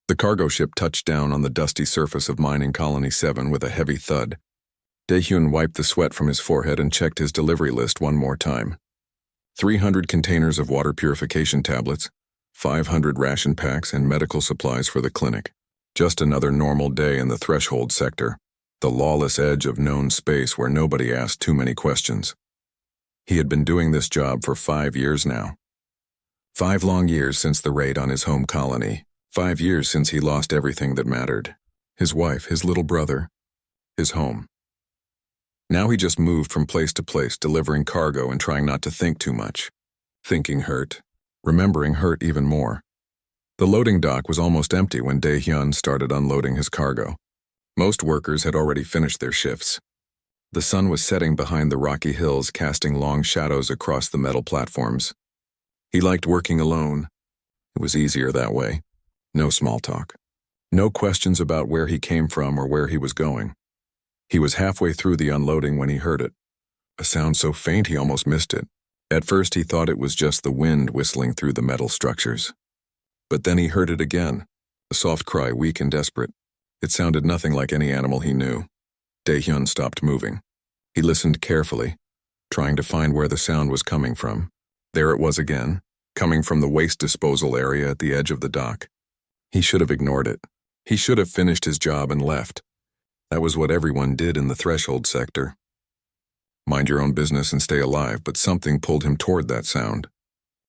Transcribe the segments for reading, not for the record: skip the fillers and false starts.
The cargo ship touched down on the dusty surface of Mining Colony 7 with a heavy thud. Daehyun wiped the sweat from his forehead and checked his delivery list one more time. 300 containers of water purification tablets, 500 ration packs, and medical supplies for the clinic. Just another normal day in the Threshold sector, the lawless edge of known space where nobody asked too many questions. He had been doing this job for 5 years now. 5 long years since the raid on his home colony. 5 years since he lost everything that mattered. His wife, his little brother, his home. Now he just moved from place to place, delivering cargo and trying not to think too much. Thinking hurt. Remembering hurt even more. The loading dock was almost empty when Daehyun started unloading his cargo. Most workers had already finished their shifts. The sun was setting behind the rocky hills, casting long shadows across the metal platforms. He liked working alone. It was easier that way. No small talk. No questions about where he came from or where he was going. He was halfway through the unloading when he heard it. A sound so faint he almost missed it. At first he thought it was just the wind whistling through the metal structures. But then he heard it again, a soft cry, weak and desperate. It sounded nothing like any animal he knew. Daehyun stopped moving. He listened carefully, trying to find where the sound was coming from. There it was again, coming from the waste disposal area at the edge of the dock. He should have ignored it. He should have finished his job and left. That was what everyone did in the Threshold sector. Mind your own business and stay alive, but something pulled him toward that sound.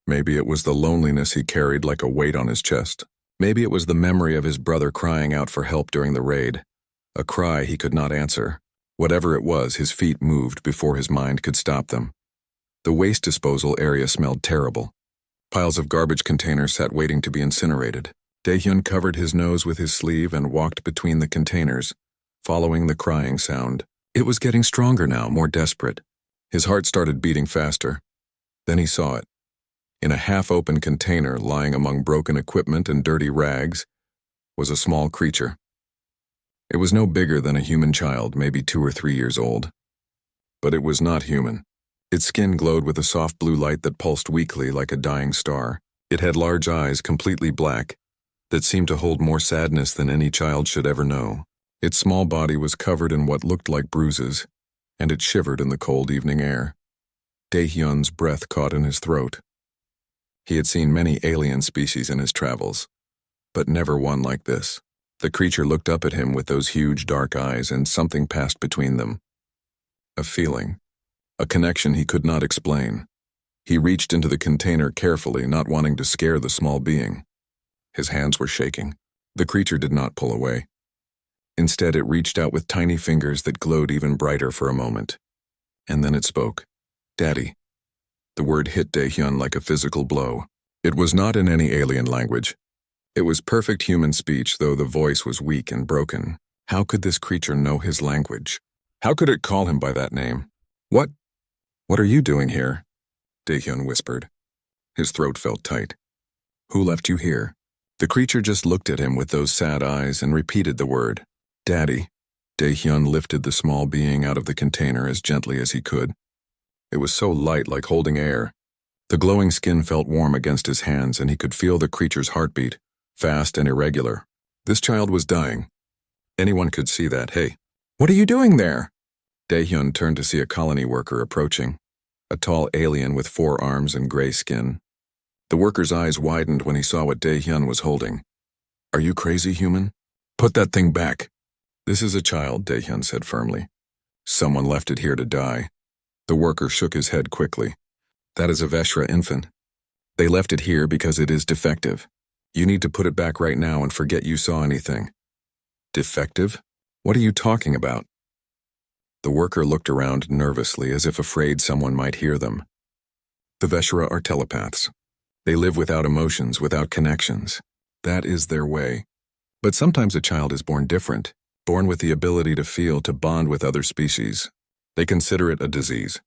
Maybe it was the loneliness he carried like a weight on his chest. Maybe it was the memory of his brother crying out for help during the raid. A cry he could not answer. Whatever it was, his feet moved before his mind could stop them. The waste disposal area smelled terrible. Piles of garbage containers sat waiting to be incinerated. Daehyun covered his nose with his sleeve and walked between the containers, following the crying sound. It was getting stronger now, more desperate. His heart started beating faster. Then he saw it. In a half-open container, lying among broken equipment and dirty rags, was a small creature. It was no bigger than a human child, maybe 2 or 3 years old. But it was not human. Its skin glowed with a soft blue light that pulsed weakly like a dying star. It had large eyes, completely black, that seemed to hold more sadness than any child should ever know. Its small body was covered in what looked like bruises, and it shivered in the cold evening air. Daehyun's breath caught in his throat. He had seen many alien species in his travels, but never one like this. The creature looked up at him with those huge dark eyes, and something passed between them. A feeling, a connection he could not explain. He reached into the container carefully, not wanting to scare the small being. His hands were shaking. The creature did not pull away. Instead, it reached out with tiny fingers that glowed even brighter for a moment. And then it spoke. "Daddy." The word hit Daehyun like a physical blow. It was not in any alien language. It was perfect human speech, though the voice was weak and broken. How could this creature know his language? How could it call him by that name? What are you doing here?" Daehyun whispered. His throat felt tight. "Who left you here?" The creature just looked at him with those sad eyes and repeated the word. "Daddy." Daehyun lifted the small being out of the container as gently as he could. It was so light, like holding air. The glowing skin felt warm against his hands, and he could feel the creature's heartbeat, fast and irregular. This child was dying. Anyone could see that. "Hey, what are you doing there?" Daehyun turned to see a colony worker approaching, a tall alien with 4 arms and gray skin. The worker's eyes widened when he saw what Daehyun was holding. "Are you crazy, human? Put that thing back." "This is a child," Daehyun said firmly. "Someone left it here to die." The worker shook his head quickly. "That is a Veshra infant. They left it here because it is defective. You need to put it back right now and forget you saw anything." "Defective? What are you talking about?" The worker looked around nervously, as if afraid someone might hear them. "The Veshra are telepaths. They live without emotions, without connections. That is their way. But sometimes a child is born different, born with the ability to feel, to bond with other species. They consider it a disease,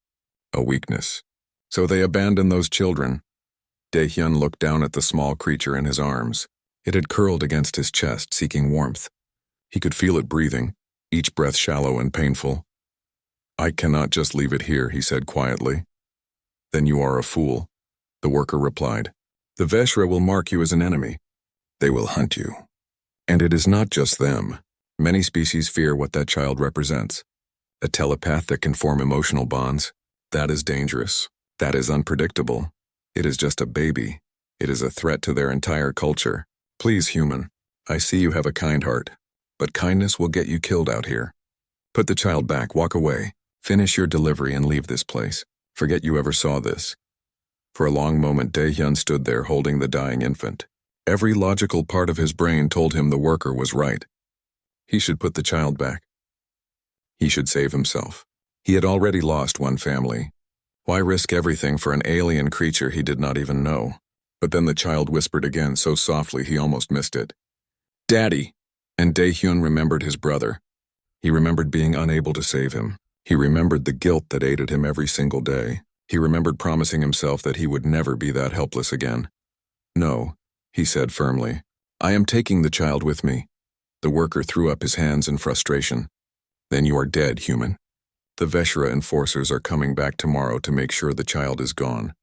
a weakness. So they abandon those children." Daehyun looked down at the small creature in his arms. It had curled against his chest, seeking warmth. He could feel it breathing, each breath shallow and painful. "I cannot just leave it here," he said quietly. "Then you are a fool," the worker replied. "The Veshra will mark you as an enemy. They will hunt you. And it is not just them. Many species fear what that child represents. A telepath that can form emotional bonds. That is dangerous. That is unpredictable. It is just a baby. It is a threat to their entire culture. Please, human. I see you have a kind heart. But kindness will get you killed out here. Put the child back, walk away. Finish your delivery and leave this place. Forget you ever saw this. For a long moment, Dae-hyun stood there holding the dying infant. Every logical part of his brain told him the worker was right. He should put the child back. He should save himself. He had already lost one family. Why risk everything for an alien creature he did not even know? But then the child whispered again so softly he almost missed it. Daddy! And Dae-hyun remembered his brother. He remembered being unable to save him. He remembered the guilt that ate at him every single day. He remembered promising himself that he would never be that helpless again. No, he said firmly. I am taking the child with me. The worker threw up his hands in frustration. Then you are dead, human. The Veshra enforcers are coming back tomorrow to make sure the child is gone.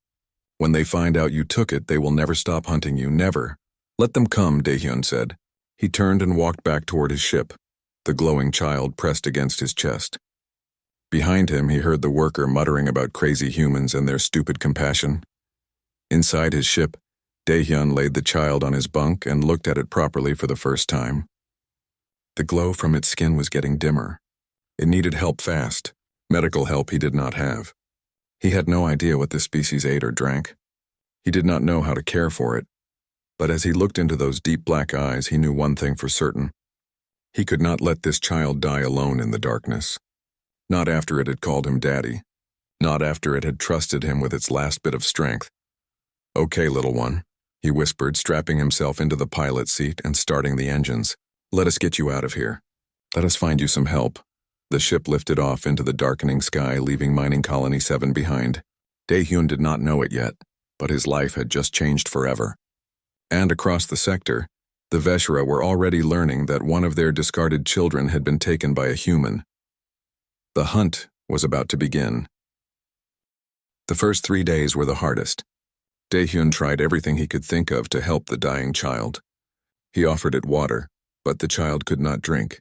When they find out you took it, they will never stop hunting you, never. Let them come, Dae-hyun said. He turned and walked back toward his ship. The glowing child pressed against his chest. Behind him, he heard the worker muttering about crazy humans and their stupid compassion. Inside his ship, Dae-hyun laid the child on his bunk and looked at it properly for the first time. The glow from its skin was getting dimmer. It needed help fast. Medical help he did not have. He had no idea what this species ate or drank. He did not know how to care for it. But as he looked into those deep black eyes, he knew one thing for certain. He could not let this child die alone in the darkness. Not after it had called him daddy. Not after it had trusted him with its last bit of strength. Okay, little one, he whispered, strapping himself into the pilot seat and starting the engines. Let us get you out of here. Let us find you some help. The ship lifted off into the darkening sky, leaving Mining Colony 7 behind. Dae-hyun did not know it yet, but his life had just changed forever. And across the sector, the Veshra were already learning that one of their discarded children had been taken by a human. The hunt was about to begin. The first 3 days were the hardest. Dae-hyun tried everything he could think of to help the dying child. He offered it water, but the child could not drink.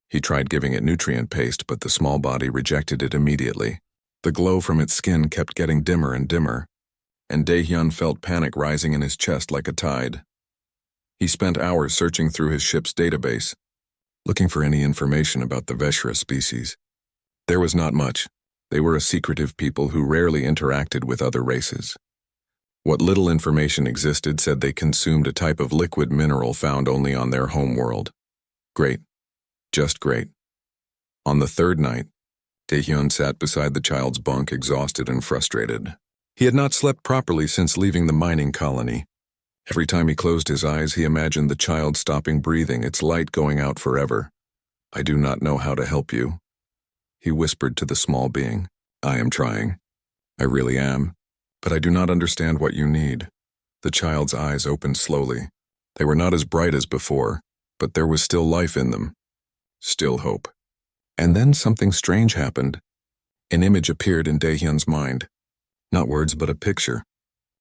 He tried giving it nutrient paste, but the small body rejected it immediately. The glow from its skin kept getting dimmer and dimmer, and Dae-hyun felt panic rising in his chest like a tide. He spent hours searching through his ship's database, looking for any information about the Veshra species. There was not much. They were a secretive people who rarely interacted with other races. What little information existed said they consumed a type of liquid mineral found only on their home world. Great. Just great. On the third night, Dae-hyun sat beside the child's bunk, exhausted and frustrated. He had not slept properly since leaving the mining colony. Every time he closed his eyes, he imagined the child stopping breathing, its light going out forever. I do not know how to help you, he whispered to the small being. I am trying. I really am. But I do not understand what you need. The child's eyes opened slowly. They were not as bright as before, but there was still life in them. Still hope. And then something strange happened. An image appeared in Dae-hyun's mind. Not words, but a picture.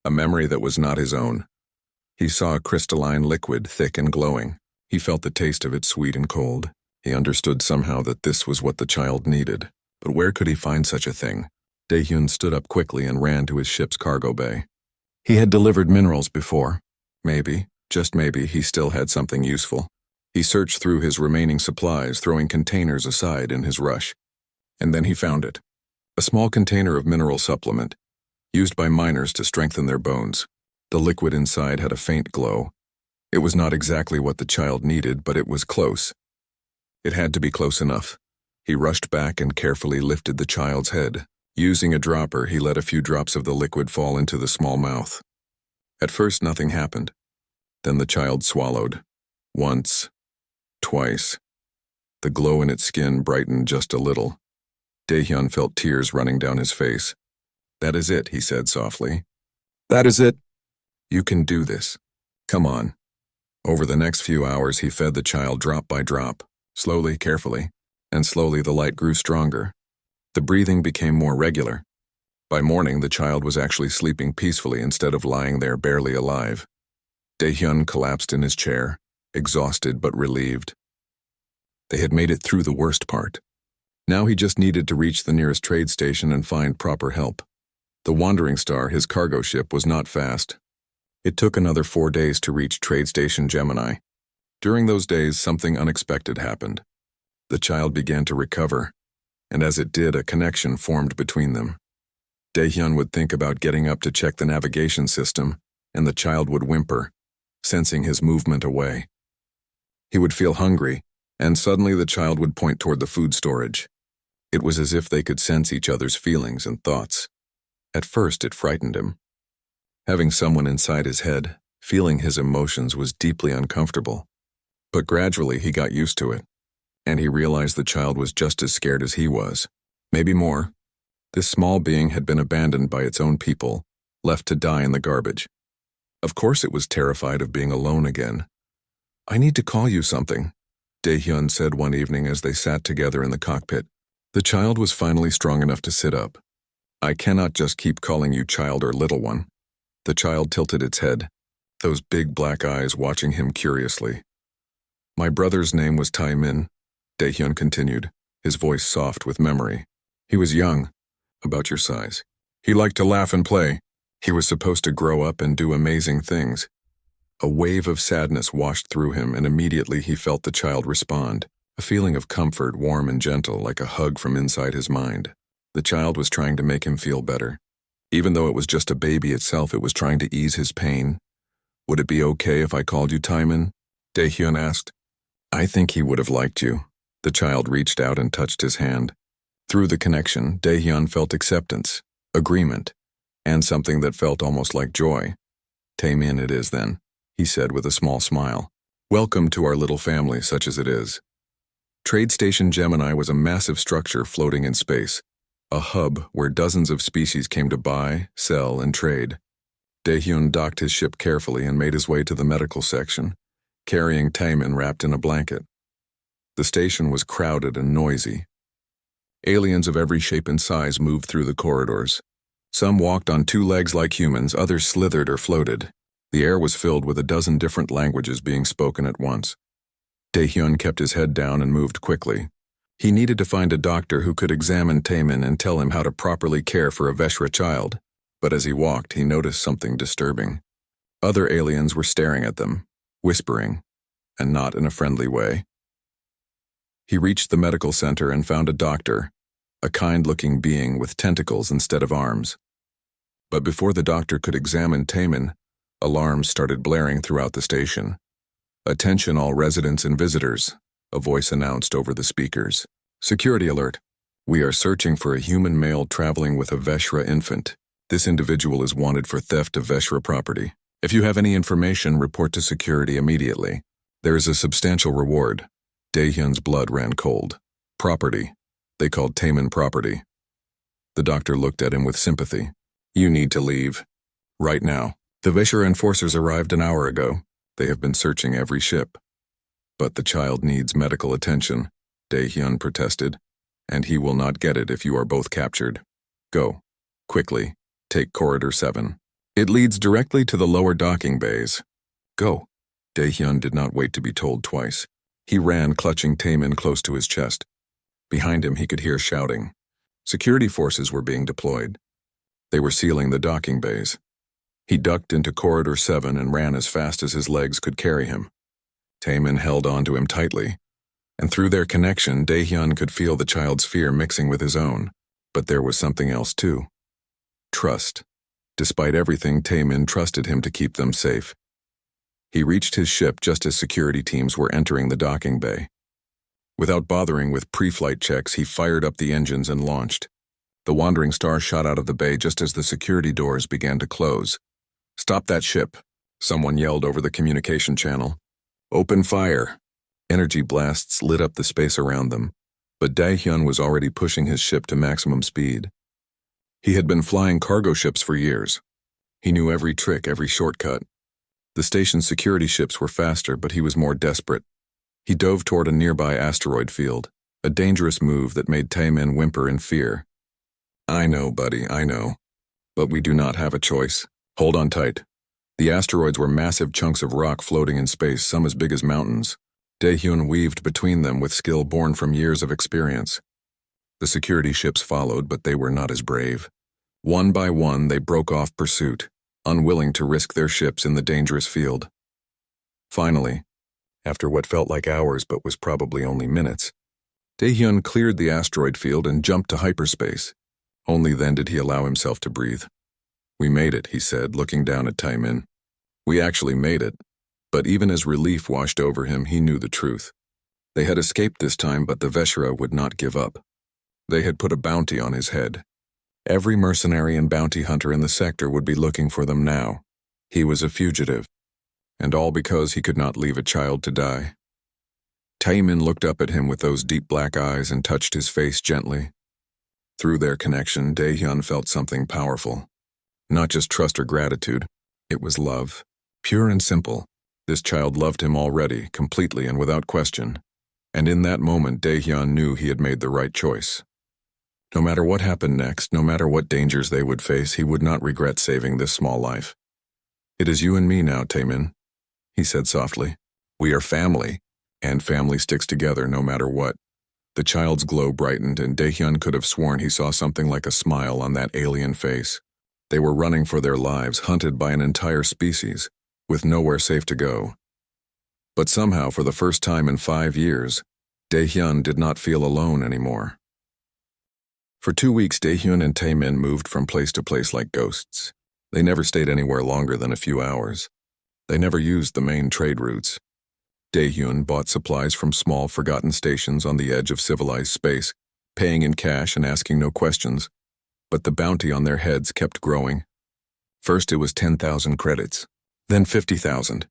A memory that was not his own. He saw a crystalline liquid, thick and glowing. He felt the taste of it, sweet and cold. He understood somehow that this was what the child needed. But where could he find such a thing? Dae-hyun stood up quickly and ran to his ship's cargo bay. He had delivered minerals before. Maybe, just maybe, he still had something useful. He searched through his remaining supplies, throwing containers aside in his rush. And then he found it. A small container of mineral supplement, used by miners to strengthen their bones. The liquid inside had a faint glow. It was not exactly what the child needed, but it was close. It had to be close enough. He rushed back and carefully lifted the child's head. Using a dropper, he let a few drops of the liquid fall into the small mouth. At first, nothing happened. Then the child swallowed. Once. Twice. The glow in its skin brightened just a little. Dae-hyun felt tears running down his face. That is it, he said softly. That is it. You can do this. Come on. Over the next few hours, he fed the child drop by drop, slowly, carefully, and slowly the light grew stronger. The breathing became more regular. By morning, the child was actually sleeping peacefully instead of lying there barely alive. Dae-hyun collapsed in his chair. exhausted but relieved. They had made it through the worst part. Now he just needed to reach the nearest trade station and find proper help. The Wandering Star, his cargo ship, was not fast. It took another 4 days to reach Trade Station Gemini. During those days, something unexpected happened. The child began to recover, and as it did, a connection formed between them. Daehyun would think about getting up to check the navigation system, and the child would whimper, sensing his movement away. He would feel hungry, and suddenly the child would point toward the food storage. It was as if they could sense each other's feelings and thoughts. At first, it frightened him. Having someone inside his head, feeling his emotions, was deeply uncomfortable. But gradually he got used to it, and he realized the child was just as scared as he was, maybe more. This small being had been abandoned by its own people, left to die in the garbage. Of course it was terrified of being alone again. "I need to call you something," Daehyun said one evening as they sat together in the cockpit. The child was finally strong enough to sit up. "I cannot just keep calling you child or little one." The child tilted its head, those big black eyes watching him curiously. "My brother's name was Taemin," Daehyun continued, his voice soft with memory. "He was young, about your size. He liked to laugh and play. He was supposed to grow up and do amazing things." A wave of sadness washed through him, and immediately he felt the child respond, a feeling of comfort, warm and gentle, like a hug from inside his mind. The child was trying to make him feel better. Even though it was just a baby itself, it was trying to ease his pain. "Would it be okay if I called you Taemin?" Daehyun asked. "I think he would have liked you." The child reached out and touched his hand. Through the connection, Daehyun felt acceptance, agreement, and something that felt almost like joy. "Taemin it is then," he said with a small smile. "Welcome to our little family, such as it is." Trade Station Gemini was a massive structure floating in space, a hub where dozens of species came to buy, sell, and trade. Daehyun docked his ship carefully and made his way to the medical section, carrying Taemin wrapped in a blanket. The station was crowded and noisy. Aliens of every shape and size moved through the corridors. Some walked on 2 legs like humans, others slithered or floated. The air was filled with a dozen different languages being spoken at once. Daehyun kept his head down and moved quickly. He needed to find a doctor who could examine Taemin and tell him how to properly care for a Veshra child. But as he walked, he noticed something disturbing. Other aliens were staring at them, whispering, and not in a friendly way. He reached the medical center and found a doctor, a kind-looking being with tentacles instead of arms. But before the doctor could examine Taemin, alarms started blaring throughout the station. "Attention all residents and visitors," a voice announced over the speakers. "Security alert. We are searching for a human male traveling with a Veshra infant. This individual is wanted for theft of Veshra property. If you have any information, report to security immediately. There is a substantial reward." Daehyun's blood ran cold. Property. They called Taemin property. The doctor looked at him with sympathy. "You need to leave. Right now. The Veshra enforcers arrived an hour ago. They have been searching every ship." "But the child needs medical attention," Daehyun protested, "and he will not get it if you are both captured. Go. Quickly. Take Corridor 7. It leads directly to the lower docking bays. Go." Daehyun did not wait to be told twice. He ran, clutching Taemin close to his chest. Behind him he could hear shouting. Security forces were being deployed. They were sealing the docking bays. He ducked into Corridor 7 and ran as fast as his legs could carry him. Taemin held onto him tightly, and through their connection, Daehyun could feel the child's fear mixing with his own. But there was something else too. Trust. Despite everything, Taemin trusted him to keep them safe. He reached his ship just as security teams were entering the docking bay. Without bothering with pre-flight checks, he fired up the engines and launched. The Wandering Star shot out of the bay just as the security doors began to close. "Stop that ship," someone yelled over the communication channel. "Open fire." Energy blasts lit up the space around them, but Daehyun was already pushing his ship to maximum speed. He had been flying cargo ships for years. He knew every trick, every shortcut. The station's security ships were faster, but he was more desperate. He dove toward a nearby asteroid field, a dangerous move that made Taemin whimper in fear. "I know, buddy, I know. But we do not have a choice. Hold on tight." The asteroids were massive chunks of rock floating in space, some as big as mountains. Daehyun weaved between them with skill born from years of experience. The security ships followed, but they were not as brave. One by one, they broke off pursuit, unwilling to risk their ships in the dangerous field. Finally, after what felt like hours but was probably only minutes, Daehyun cleared the asteroid field and jumped to hyperspace. Only then did he allow himself to breathe. "We made it," he said, looking down at Taemin. "We actually made it." But even as relief washed over him, he knew the truth. They had escaped this time, but the Veshra would not give up. They had put a bounty on his head. Every mercenary and bounty hunter in the sector would be looking for them now. He was a fugitive. And all because he could not leave a child to die. Taemin looked up at him with those deep black eyes and touched his face gently. Through their connection, Daehyun felt something powerful. Not just trust or gratitude, it was love. Pure and simple. This child loved him already, completely and without question. And in that moment, Daehyun knew he had made the right choice. No matter what happened next, no matter what dangers they would face, he would not regret saving this small life. "It is you and me now, Taemin," he said softly. "We are family, and family sticks together no matter what." The child's glow brightened, and Daehyun could have sworn he saw something like a smile on that alien face. They were running for their lives, hunted by an entire species, with nowhere safe to go. But somehow, for the first time in 5 years, Daehyun did not feel alone anymore. For 2 weeks, Daehyun and Taemin moved from place to place like ghosts. They never stayed anywhere longer than a few hours. They never used the main trade routes. Daehyun bought supplies from small, forgotten stations on the edge of civilized space, paying in cash and asking no questions. But the bounty on their heads kept growing. First it was 10,000 credits, then 50,000,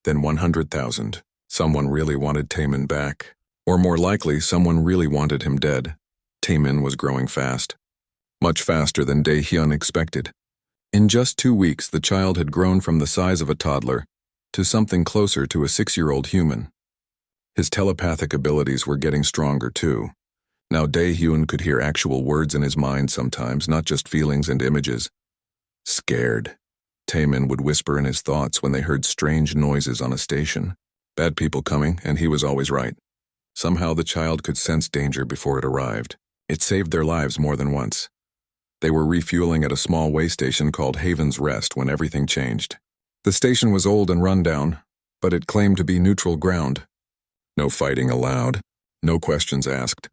then 100,000. Someone really wanted Taemin back. Or more likely, someone really wanted him dead. Taemin was growing fast. Much faster than Daehyun expected. In just 2 weeks, the child had grown from the size of a toddler to something closer to a 6-year-old human. His telepathic abilities were getting stronger too. Now Daehyun could hear actual words in his mind sometimes, not just feelings and images. "Scared," Taemin would whisper in his thoughts when they heard strange noises on a station. Bad people coming, and he was always right. Somehow the child could sense danger before it arrived. It saved their lives more than once. They were refueling at a small way station called Haven's Rest when everything changed. The station was old and run down, but it claimed to be neutral ground. No fighting allowed, no questions asked.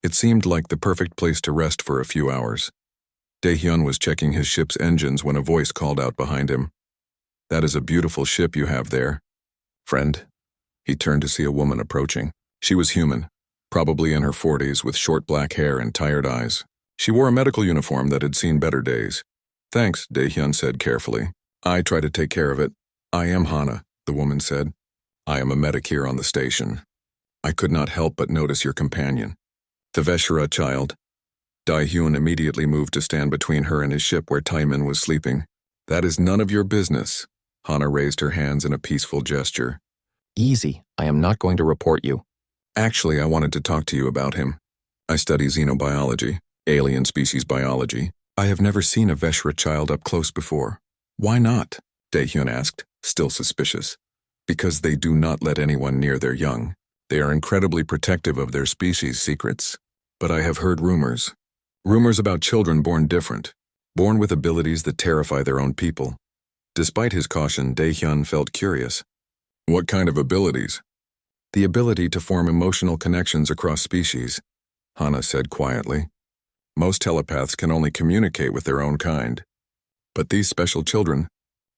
It seemed like the perfect place to rest for a few hours. Daehyun was checking his ship's engines when a voice called out behind him. "That is a beautiful ship you have there, friend." He turned to see a woman approaching. She was human, probably in her 40s, with short black hair and tired eyes. She wore a medical uniform that had seen better days. "Thanks," Daehyun said carefully. "I try to take care of it." "I am Hana," the woman said. "I am a medic here on the station. I could not help but notice your companion, the Veshra child." Daehyun immediately moved to stand between her and his ship where Taemin was sleeping. "That is none of your business." Hana raised her hands in a peaceful gesture. "Easy, I am not going to report you." "Actually, I wanted to talk to you about him. I study xenobiology, alien species biology. I have never seen a Veshra child up close before." "Why not?" Daehyun asked, still suspicious. "Because they do not let anyone near their young. They are incredibly protective of their species' secrets. But I have heard rumors. Rumors about children born different, born with abilities that terrify their own people." Despite his caution, Daehyun felt curious. "What kind of abilities?" "The ability to form emotional connections across species," Hana said quietly. "Most telepaths can only communicate with their own kind. But these special children,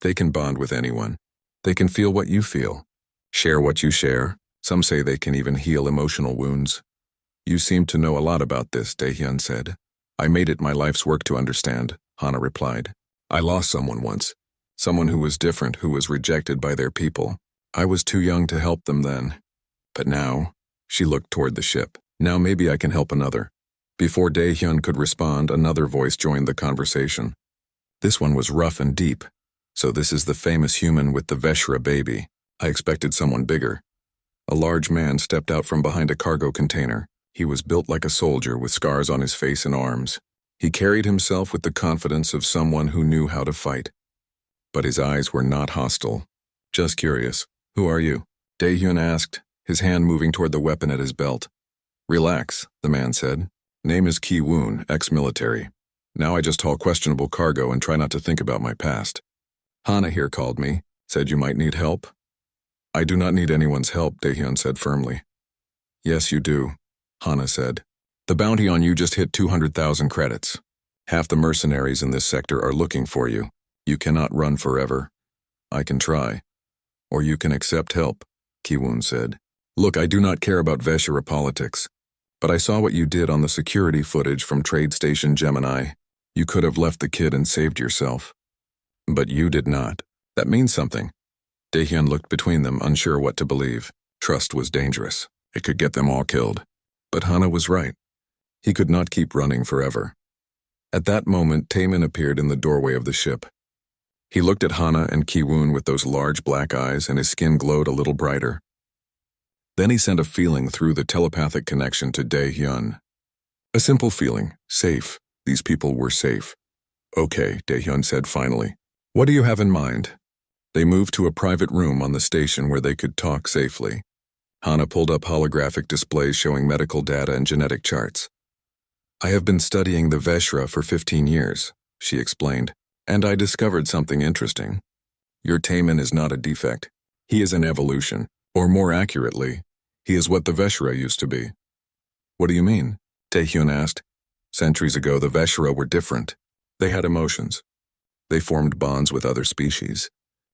they can bond with anyone. They can feel what you feel, share what you share. Some say they can even heal emotional wounds." "You seem to know a lot about this," Daehyun said. "I made it my life's work to understand," Hana replied. "I lost someone once. Someone who was different, who was rejected by their people. I was too young to help them then. But now," she looked toward the ship, "now maybe I can help another." Before Daehyun could respond, another voice joined the conversation. This one was rough and deep. "So this is the famous human with the Veshra baby. I expected someone bigger." A large man stepped out from behind a cargo container. He was built like a soldier with scars on his face and arms. He carried himself with the confidence of someone who knew how to fight. but his eyes were not hostile. Just curious. Who are you? Daehyun asked, his hand moving toward the weapon at his belt. Relax, the man said. Name is Ki-woon, ex-military. Now I just haul questionable cargo and try not to think about my past. Hana here called me, said you might need help. I do not need anyone's help, Daehyun said firmly. Yes, you do, Hana said. The bounty on you just hit 200,000 credits. Half the mercenaries in this sector are looking for you. You cannot run forever. I can try. Or you can accept help, Ki-woon said. Look, I do not care about Veshira politics. But I saw what you did on the security footage from Trade Station Gemini. You could have left the kid and saved yourself. But you did not. That means something. Daehyun looked between them, unsure what to believe. Trust was dangerous. It could get them all killed. But Hana was right. He could not keep running forever. At that moment, Taemin appeared in the doorway of the ship. He looked at Hana and Ki-woon with those large black eyes, and his skin glowed a little brighter. Then he sent a feeling through the telepathic connection to Daehyun. A simple feeling, safe. These people were safe. Okay, Daehyun said finally. What do you have in mind? They moved to a private room on the station where they could talk safely. Hana pulled up holographic displays showing medical data and genetic charts. I have been studying the Veshra for 15 years, she explained, and I discovered something interesting. Your Taemin is not a defect. He is an evolution, or more accurately, he is what the Veshra used to be. What do you mean? Daehyun asked. Centuries ago, the Veshra were different. They had emotions. They formed bonds with other species.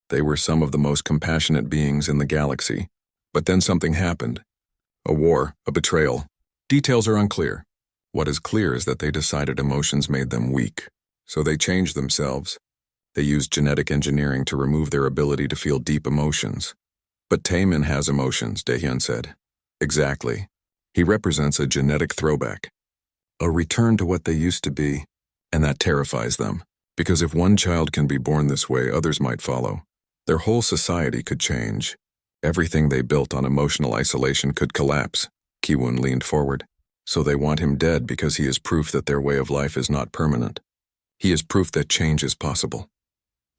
They were some of the most compassionate beings in the galaxy. But then something happened. A war, a betrayal. Details are unclear. What is clear is that they decided emotions made them weak. So they changed themselves. They used genetic engineering to remove their ability to feel deep emotions. But Taemin has emotions, Daehyun said. Exactly. He represents a genetic throwback. A return to what they used to be. And that terrifies them. Because if one child can be born this way, others might follow. Their whole society could change. Everything they built on emotional isolation could collapse. Ki-woon leaned forward. So they want him dead because he is proof that their way of life is not permanent. He is proof that change is possible.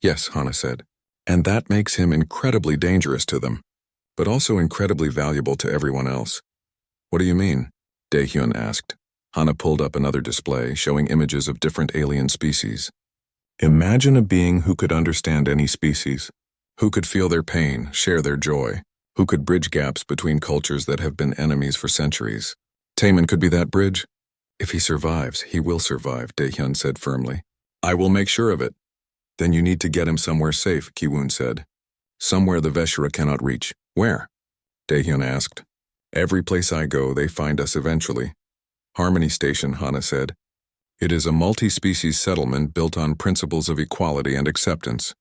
Yes, Hana said. And that makes him incredibly dangerous to them, but also incredibly valuable to everyone else. What do you mean? Daehyun asked. Hana pulled up another display showing images of different alien species. Imagine a being who could understand any species, who could feel their pain, share their joy, who could bridge gaps between cultures that have been enemies for centuries. Taemin could be that bridge. If he survives, he will survive, Daehyun said firmly. I will make sure of it. Then you need to get him somewhere safe, Ki-woon said. Somewhere the Veshra cannot reach. Where? Daehyun asked. Every place I go, they find us eventually. Harmony Station, Hana said. It is a multi-species settlement built on principles of equality and acceptance.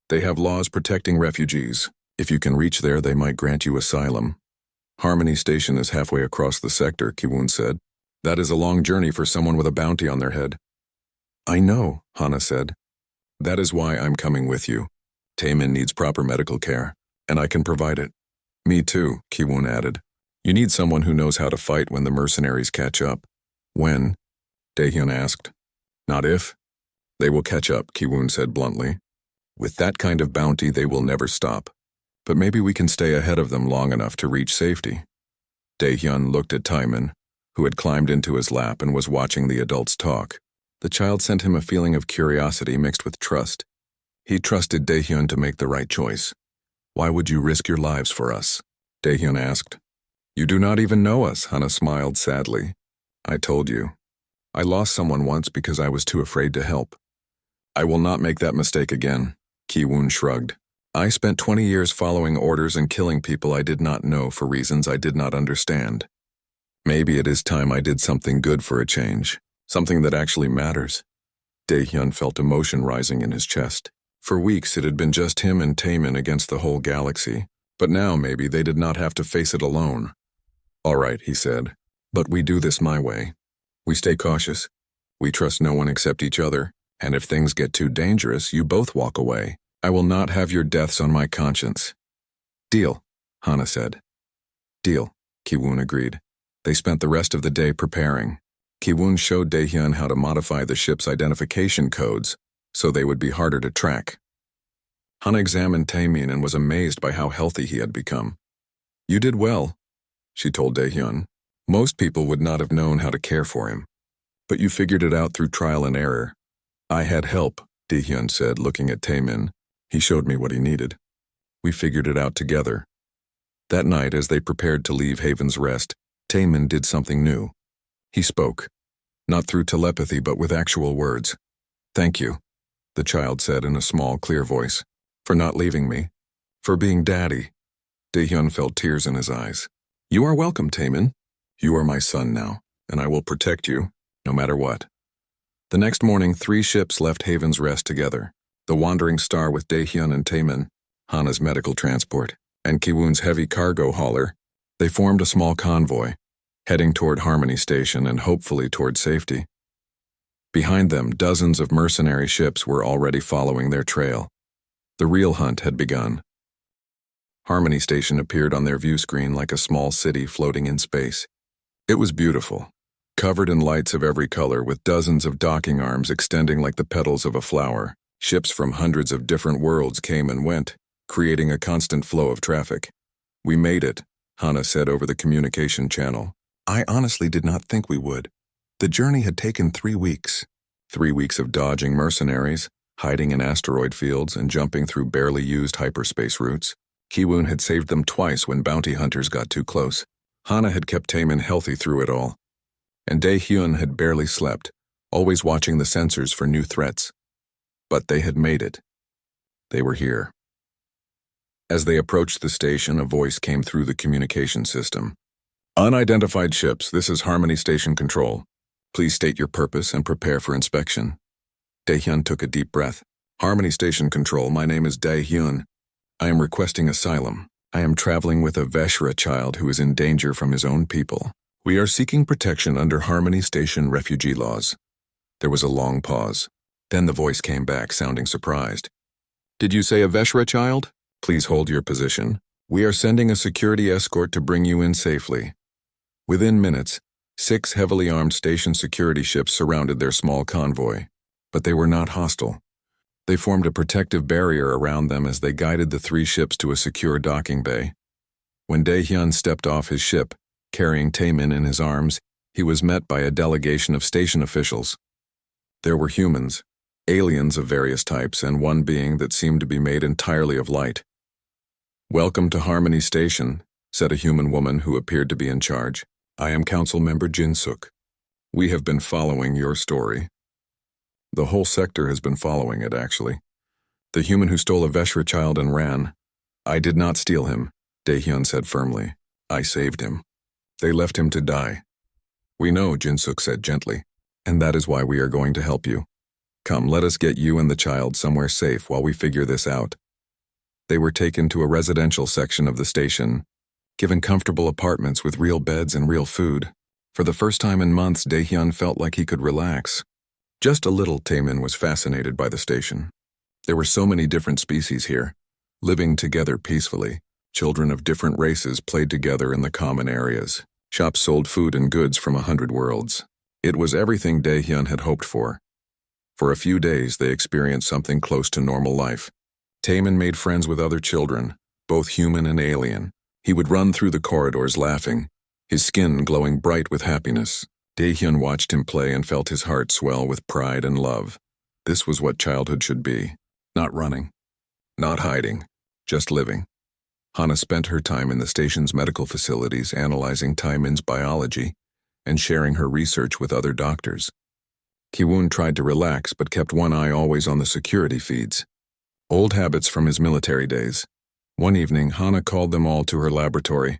They have laws protecting refugees. If you can reach there, they might grant you asylum. Harmony Station is halfway across the sector, Ki-woon said. That is a long journey for someone with a bounty on their head. I know, Hana said. That is why I'm coming with you. Taemin needs proper medical care, and I can provide it. Me too, Ki-woon added. You need someone who knows how to fight when the mercenaries catch up. When? Daehyun asked. Not if. They will catch up, Ki-woon said bluntly. With that kind of bounty, they will never stop. But maybe we can stay ahead of them long enough to reach safety. Daehyun looked at Taemin, who had climbed into his lap and was watching the adults talk. The child sent him a feeling of curiosity mixed with trust. He trusted Daehyun to make the right choice. Why would you risk your lives for us? Daehyun asked. You do not even know us, Hana smiled sadly. I told you. I lost someone once because I was too afraid to help. I will not make that mistake again, Ki-woon shrugged. I spent 20 years following orders and killing people I did not know for reasons I did not understand. Maybe it is time I did something good for a change. Something that actually matters. Daehyun felt emotion rising in his chest. For weeks it had been just him and Taemin against the whole galaxy, but now maybe they did not have to face it alone. All right, he said, but we do this my way. We stay cautious. We trust no one except each other, and if things get too dangerous, you both walk away. I will not have your deaths on my conscience. Deal, Hana said. Deal, Ki-woon agreed. They spent the rest of the day preparing. Ki-woon showed Daehyun how to modify the ship's identification codes so they would be harder to track. Hana examined Taemin and was amazed by how healthy he had become. You did well, she told Daehyun. Most people would not have known how to care for him. But you figured it out through trial and error. I had help, Daehyun said, looking at Taemin. He showed me what he needed. We figured it out together. That night, as they prepared to leave Haven's Rest, Taemin did something new. He spoke. Not through telepathy, but with actual words. Thank you, the child said in a small, clear voice. For not leaving me. For being daddy. Daehyun felt tears in his eyes. You are welcome, Taemin. You are my son now, and I will protect you, no matter what. The next morning, 3 ships left Haven's Rest together. The Wandering Star with Daehyun and Taemin, Hana's medical transport, and Kiwoon's heavy cargo hauler. They formed a small convoy, heading toward Harmony Station and hopefully toward safety. Behind them, dozens of mercenary ships were already following their trail. The real hunt had begun. Harmony Station appeared on their view screen like a small city floating in space. It was beautiful, covered in lights of every color with dozens of docking arms extending like the petals of a flower. Ships from hundreds of different worlds came and went, creating a constant flow of traffic. We made it, Hana said over the communication channel. I honestly did not think we would. The journey had taken 3 weeks. 3 weeks of dodging mercenaries, hiding in asteroid fields, and jumping through barely used hyperspace routes. Kiwoon had saved them twice when bounty hunters got too close. Hana had kept Taemin healthy through it all. And Daehyun had barely slept, always watching the sensors for new threats. But they had made it. They were here. As they approached the station, a voice came through the communication system. Unidentified ships, this is Harmony Station Control. Please state your purpose and prepare for inspection. Daehyun took a deep breath. Harmony Station Control, my name is Daehyun. I am requesting asylum. I am traveling with a Veshra child who is in danger from his own people. We are seeking protection under Harmony Station refugee laws. There was a long pause. Then the voice came back, sounding surprised. Did you say a Veshra child? Please hold your position. We are sending a security escort to bring you in safely. Within minutes, 6 heavily armed station security ships surrounded their small convoy. But they were not hostile. They formed a protective barrier around them as they guided the 3 ships to a secure docking bay. When Daehyun stepped off his ship, carrying Taemin in his arms, he was met by a delegation of station officials. There were humans, aliens of various types, and one being that seemed to be made entirely of light. Welcome to Harmony Station, said a human woman who appeared to be in charge. I am Council Member Jin-suk. We have been following your story. The whole sector has been following it, actually. The human who stole a Veshra child and ran. I did not steal him, Daehyun said firmly. I saved him. They left him to die. We know, Jin-suk said gently, and that is why we are going to help you. Come, let us get you and the child somewhere safe while we figure this out. They were taken to a residential section of the station, given comfortable apartments with real beds and real food. For the first time in months, Daehyun felt like he could relax. Just a little. Taemin was fascinated by the station. There were so many different species here, living together peacefully. Children of different races played together in the common areas. Shops sold food and goods from 100 worlds. It was everything Daehyun had hoped for. For a few days, they experienced something close to normal life. Taemin made friends with other children, both human and alien. He would run through the corridors laughing, his skin glowing bright with happiness. Daehyun watched him play and felt his heart swell with pride and love. This was what childhood should be. Not running. Not hiding. Just living. Hana spent her time in the station's medical facilities analyzing Taemin's biology and sharing her research with other doctors. Kiwoon tried to relax but kept one eye always on the security feeds. Old habits from his military days. One evening, Hana called them all to her laboratory.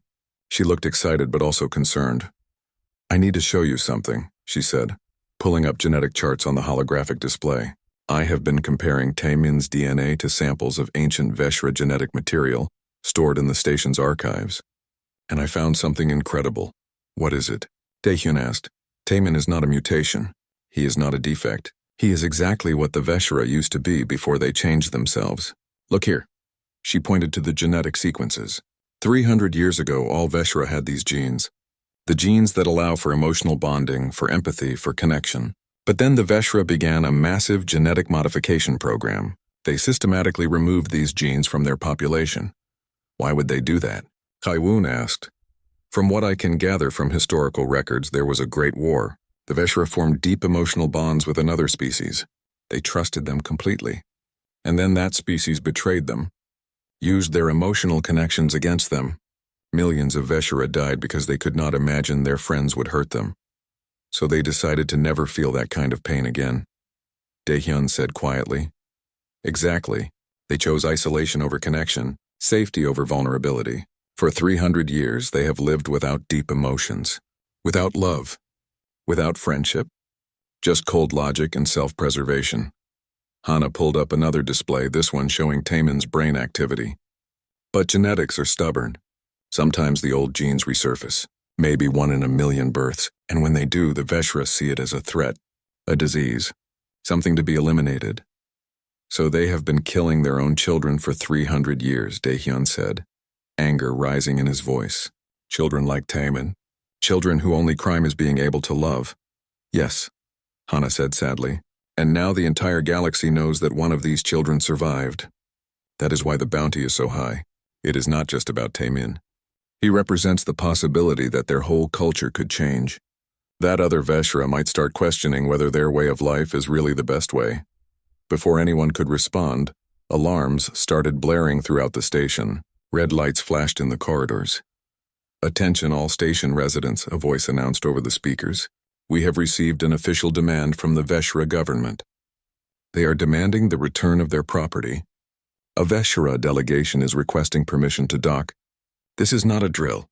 She looked excited but also concerned. I need to show you something, she said, pulling up genetic charts on the holographic display. I have been comparing Taemin's DNA to samples of ancient Veshra genetic material stored in the station's archives. And I found something incredible. What is it? Daehyun asked. Taemin is not a mutation. He is not a defect. He is exactly what the Veshra used to be before they changed themselves. Look here. She pointed to the genetic sequences. 300 years ago, all Veshra had these genes. The genes that allow for emotional bonding, for empathy, for connection. But then the Veshra began a massive genetic modification program. They systematically removed these genes from their population. Why would they do that? Kaiwoon asked. From what I can gather from historical records, there was a great war. The Veshra formed deep emotional bonds with another species. They trusted them completely. And then that species betrayed them, used their emotional connections against them. Millions of Veshra died because they could not imagine their friends would hurt them. So they decided to never feel that kind of pain again. Daehyun said quietly. Exactly. They chose isolation over connection, safety over vulnerability. For 300 years, they have lived without deep emotions, without love, without friendship, just cold logic and self-preservation. Hana pulled up another display, this one showing Taemin's brain activity. But genetics are stubborn. Sometimes the old genes resurface, maybe 1 in a million births, and when they do, the Veshra see it as a threat, a disease, something to be eliminated. So they have been killing their own children for 300 years, Daehyun said, anger rising in his voice. Children like Taemin, children who only crime is being able to love. Yes, Hana said sadly, and now the entire galaxy knows that one of these children survived. That is why the bounty is so high. It is not just about Taemin. He represents the possibility that their whole culture could change. That other Veshra might start questioning whether their way of life is really the best way. Before anyone could respond, alarms started blaring throughout the station. Red lights flashed in the corridors. Attention all station residents, a voice announced over the speakers. We have received an official demand from the Veshra government. They are demanding the return of their property. A Veshra delegation is requesting permission to dock. This is not a drill.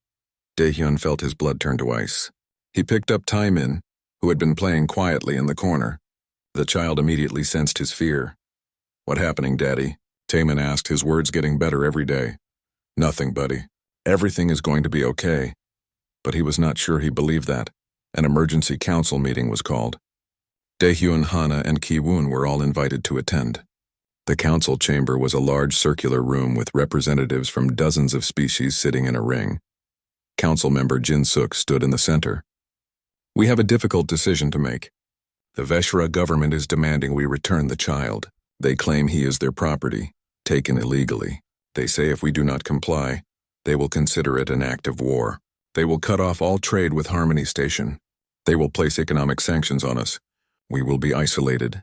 Daehyun felt his blood turn to ice. He picked up Taemin, who had been playing quietly in the corner. The child immediately sensed his fear. What happening, Daddy? Taemin asked, his words getting better every day. Nothing, buddy. Everything is going to be okay. But he was not sure he believed that. An emergency council meeting was called. Daehyun, Hana, and Ki-woon were all invited to attend. The council chamber was a large circular room with representatives from dozens of species sitting in a ring. Council member Jin-suk stood in the center. We have a difficult decision to make. The Veshra government is demanding we return the child. They claim he is their property, taken illegally. They say if we do not comply, they will consider it an act of war. They will cut off all trade with Harmony Station. They will place economic sanctions on us. We will be isolated.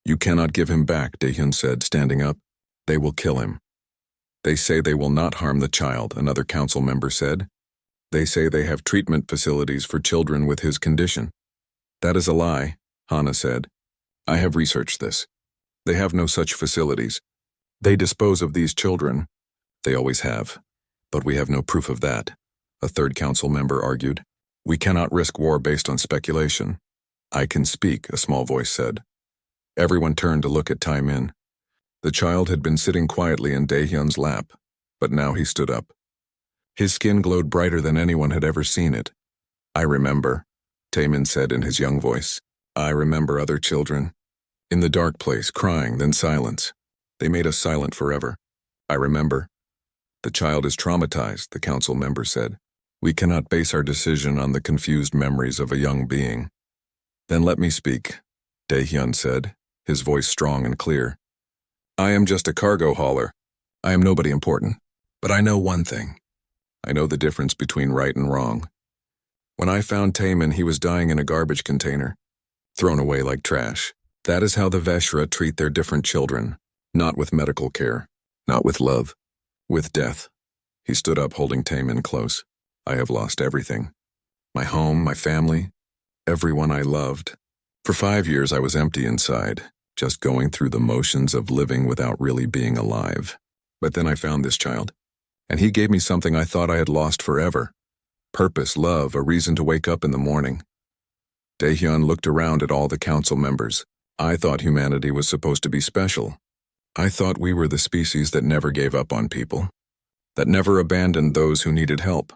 You cannot give him back, Daehyun said, standing up. They will kill him. They say they will not harm the child, another council member said. They say they have treatment facilities for children with his condition. That is a lie, Hana said. I have researched this. They have no such facilities. They dispose of these children. They always have. But we have no proof of that, a third council member argued. We cannot risk war based on speculation. I can speak, a small voice said. Everyone turned to look at Taemin. The child had been sitting quietly in Daehyun's lap, but now he stood up. His skin glowed brighter than anyone had ever seen it. I remember, Taemin said in his young voice. I remember other children. In the dark place, crying, then silence. They made us silent forever. I remember. The child is traumatized, the council member said. We cannot base our decision on the confused memories of a young being. Then let me speak, Daehyun said, his voice strong and clear. I am just a cargo hauler. I am nobody important. But I know one thing. I know the difference between right and wrong. When I found Taemin, he was dying in a garbage container, thrown away like trash. That is how the Veshra treat their different children, not with medical care, not with love, with death. He stood up, holding Taemin close. I have lost everything. My home, my family, everyone I loved. For 5 years I was empty inside, just going through the motions of living without really being alive. But then I found this child, and he gave me something I thought I had lost forever. Purpose, love, a reason to wake up in the morning. Daehyun looked around at all the council members. I thought humanity was supposed to be special. I thought we were the species that never gave up on people, that never abandoned those who needed help,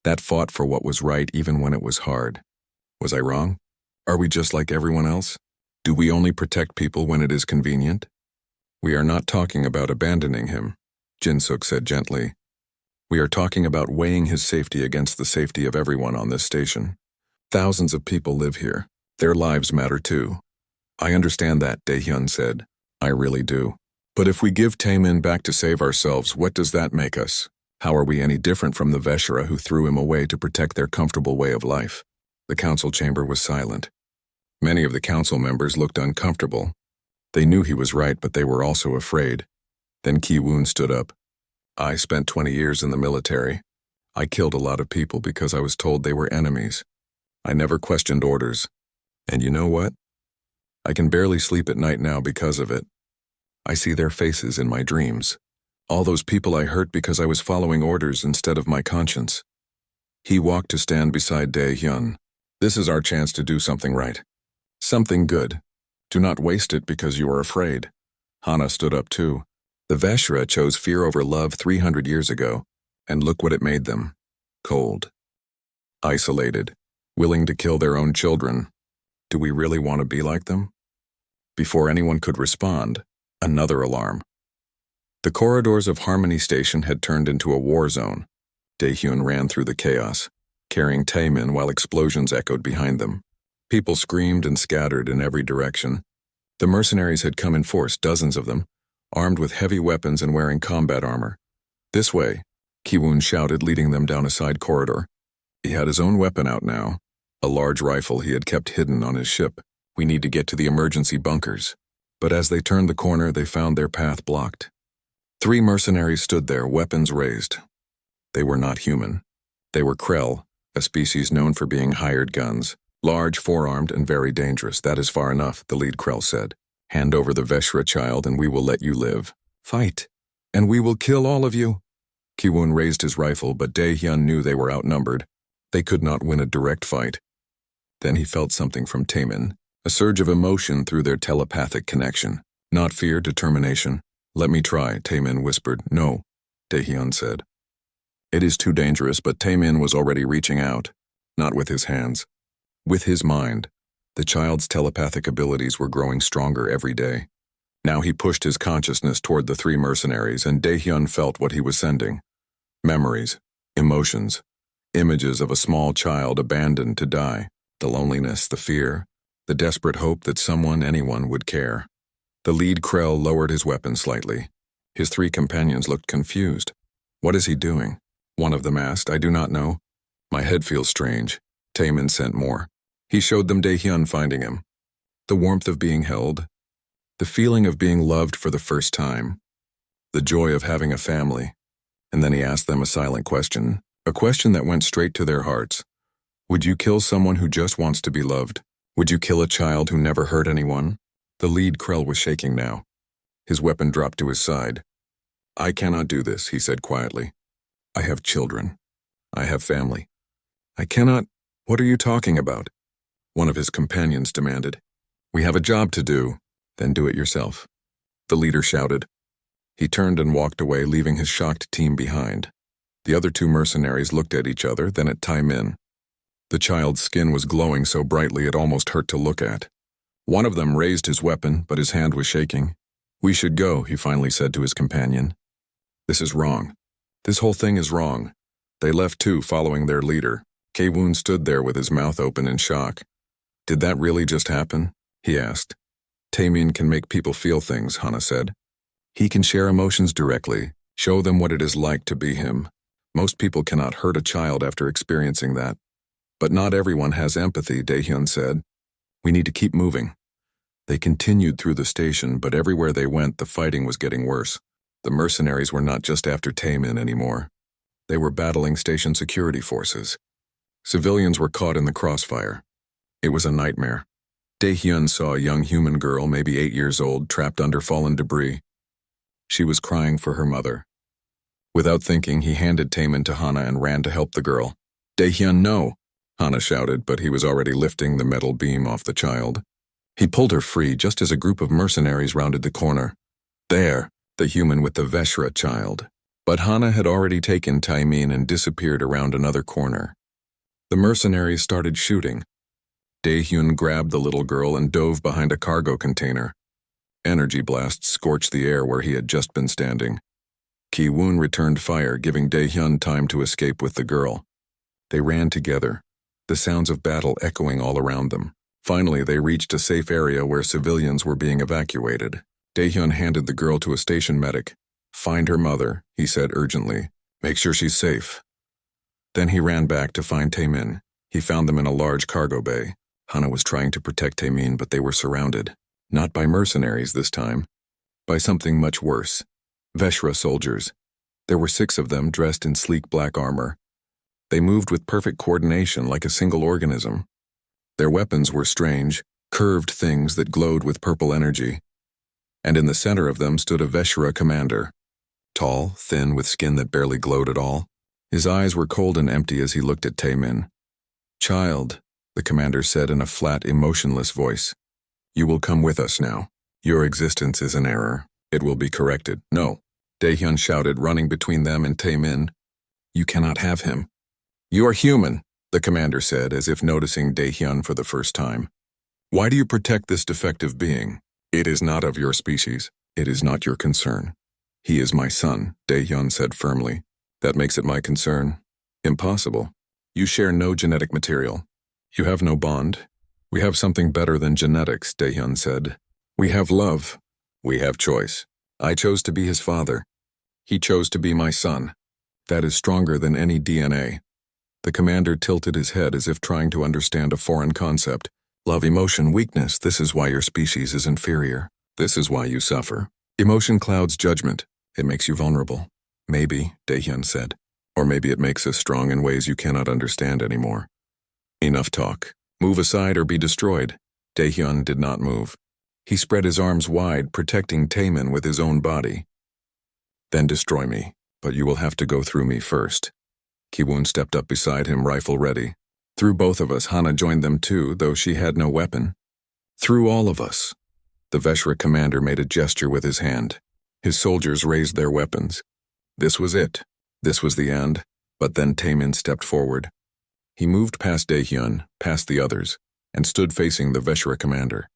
that fought for what was right even when it was hard. Was I wrong? Are we just like everyone else? Do we only protect people when it is convenient? We are not talking about abandoning him, Jin-suk said gently. We are talking about weighing his safety against the safety of everyone on this station. Thousands of people live here. Their lives matter too. I understand that, Daehyun said. I really do. But if we give Taemin back to save ourselves, what does that make us? How are we any different from the Veshra who threw him away to protect their comfortable way of life? The council chamber was silent. Many of the council members looked uncomfortable. They knew he was right, but they were also afraid. Then Ki-woon stood up. I spent 20 years in the military. I killed a lot of people because I was told they were enemies. I never questioned orders. And you know what? I can barely sleep at night now because of it. I see their faces in my dreams. All those people I hurt because I was following orders instead of my conscience. He walked to stand beside Dae-hyun. This is our chance to do something right. Something good. Do not waste it because you are afraid. Hana stood up too. The Veshra chose fear over love 300 years ago, and look what it made them. Cold. Isolated. Willing to kill their own children. Do we really want to be like them? Before anyone could respond, another alarm. The corridors of Harmony Station had turned into a war zone. Dae-hyun ran through the chaos, carrying Taemin while explosions echoed behind them. People screamed and scattered in every direction. The mercenaries had come in force, dozens of them, armed with heavy weapons and wearing combat armor. This way, Ki-woon shouted, leading them down a side corridor. He had his own weapon out now, a large rifle he had kept hidden on his ship. We need to get to the emergency bunkers. But as they turned the corner, they found their path blocked. 3 mercenaries stood there, weapons raised. They were not human. They were Krell, a species known for being hired guns. Large, four-armed, and very dangerous. That is far enough, the lead Krell said. Hand over the Veshra child and we will let you live. Fight, and we will kill all of you. Ki-woon raised his rifle, but Dae-hyun knew they were outnumbered. They could not win a direct fight. Then he felt something from Taemin, a surge of emotion through their telepathic connection. Not fear, determination. Let me try, Taemin whispered. No, Dae-hyun said. It is too dangerous, but Taemin was already reaching out, not with his hands. With his mind. The child's telepathic abilities were growing stronger every day. Now he pushed his consciousness toward the 3 mercenaries, and Dae-hyun felt what he was sending. Memories, emotions, images of a small child abandoned to die, the loneliness, the fear, the desperate hope that someone, anyone, would care. The lead Krell lowered his weapon slightly. His 3 companions looked confused. What is he doing? One of them asked. I do not know. My head feels strange. Taemin sent more. He showed them Dae-hyun finding him. The warmth of being held. The feeling of being loved for the first time. The joy of having a family. And then he asked them a silent question. A question that went straight to their hearts. Would you kill someone who just wants to be loved? Would you kill a child who never hurt anyone? The lead Krell was shaking now. His weapon dropped to his side. I cannot do this, he said quietly. I have children. I have family. I cannot. What are you talking about? One of his companions demanded. We have a job to do. Then do it yourself. The leader shouted. He turned and walked away, leaving his shocked team behind. The other 2 mercenaries looked at each other, then at Taemin. The child's skin was glowing so brightly it almost hurt to look at. One of them raised his weapon, but his hand was shaking. We should go, he finally said to his companion. This is wrong. This whole thing is wrong. They left too, following their leader. Ki-woon stood there with his mouth open in shock. Did that really just happen? He asked. Taemin can make people feel things, Hana said. He can share emotions directly, show them what it is like to be him. Most people cannot hurt a child after experiencing that. But not everyone has empathy, Dae-hyun said. We need to keep moving. They continued through the station, but everywhere they went, the fighting was getting worse. The mercenaries were not just after Taemin anymore. They were battling station security forces. Civilians were caught in the crossfire. It was a nightmare. Dae-hyun saw a young human girl, maybe 8 years old, trapped under fallen debris. She was crying for her mother. Without thinking, he handed Taemin to Hana and ran to help the girl. Dae-hyun, no! Hana shouted, but he was already lifting the metal beam off the child. He pulled her free just as a group of mercenaries rounded the corner. There, the human with the Veshra child. But Hana had already taken Taemin and disappeared around another corner. The mercenaries started shooting. Dae-hyun grabbed the little girl and dove behind a cargo container. Energy blasts scorched the air where he had just been standing. Ki-woon returned fire, giving Dae-hyun time to escape with the girl. They ran together, the sounds of battle echoing all around them. Finally, they reached a safe area where civilians were being evacuated. Daehyun handed the girl to a station medic. "Find her mother," he said urgently. "Make sure she's safe." Then he ran back to find Taemin. He found them in a large cargo bay. Hana was trying to protect Taemin, but they were surrounded. Not by mercenaries this time. By something much worse. Veshra soldiers. There were 6 of them dressed in sleek black armor. They moved with perfect coordination like a single organism. Their weapons were strange, curved things that glowed with purple energy. And in the center of them stood a Veshra commander. Tall, thin, with skin that barely glowed at all. His eyes were cold and empty as he looked at Taemin. "Child," the commander said in a flat, emotionless voice. "You will come with us now. Your existence is an error. It will be corrected." "No," Daehyun shouted, running between them and Taemin. "You cannot have him." "You are human," the commander said, as if noticing Daehyun for the first time. "Why do you protect this defective being? It is not of your species. It is not your concern." "He is my son," Daehyun said firmly. "That makes it my concern." "Impossible. You share no genetic material. You have no bond." "We have something better than genetics," Daehyun said. "We have love. We have choice. I chose to be his father. He chose to be my son. That is stronger than any DNA." The commander tilted his head as if trying to understand a foreign concept. "Love, emotion, weakness, this is why your species is inferior. This is why you suffer. Emotion clouds judgment. It makes you vulnerable." "Maybe," Daehyun said. "Or maybe it makes us strong in ways you cannot understand anymore." "Enough talk. Move aside or be destroyed." Daehyun did not move. He spread his arms wide, protecting Taemin with his own body. "Then destroy me, but you will have to go through me first." Kiwon stepped up beside him, rifle ready. "Through both of us," Hana joined them too, though she had no weapon. "Through all of us." The Veshra commander made a gesture with his hand. His soldiers raised their weapons. This was it. This was the end. But then Taemin stepped forward. He moved past Daehyun, past the others, and stood facing the Veshra commander.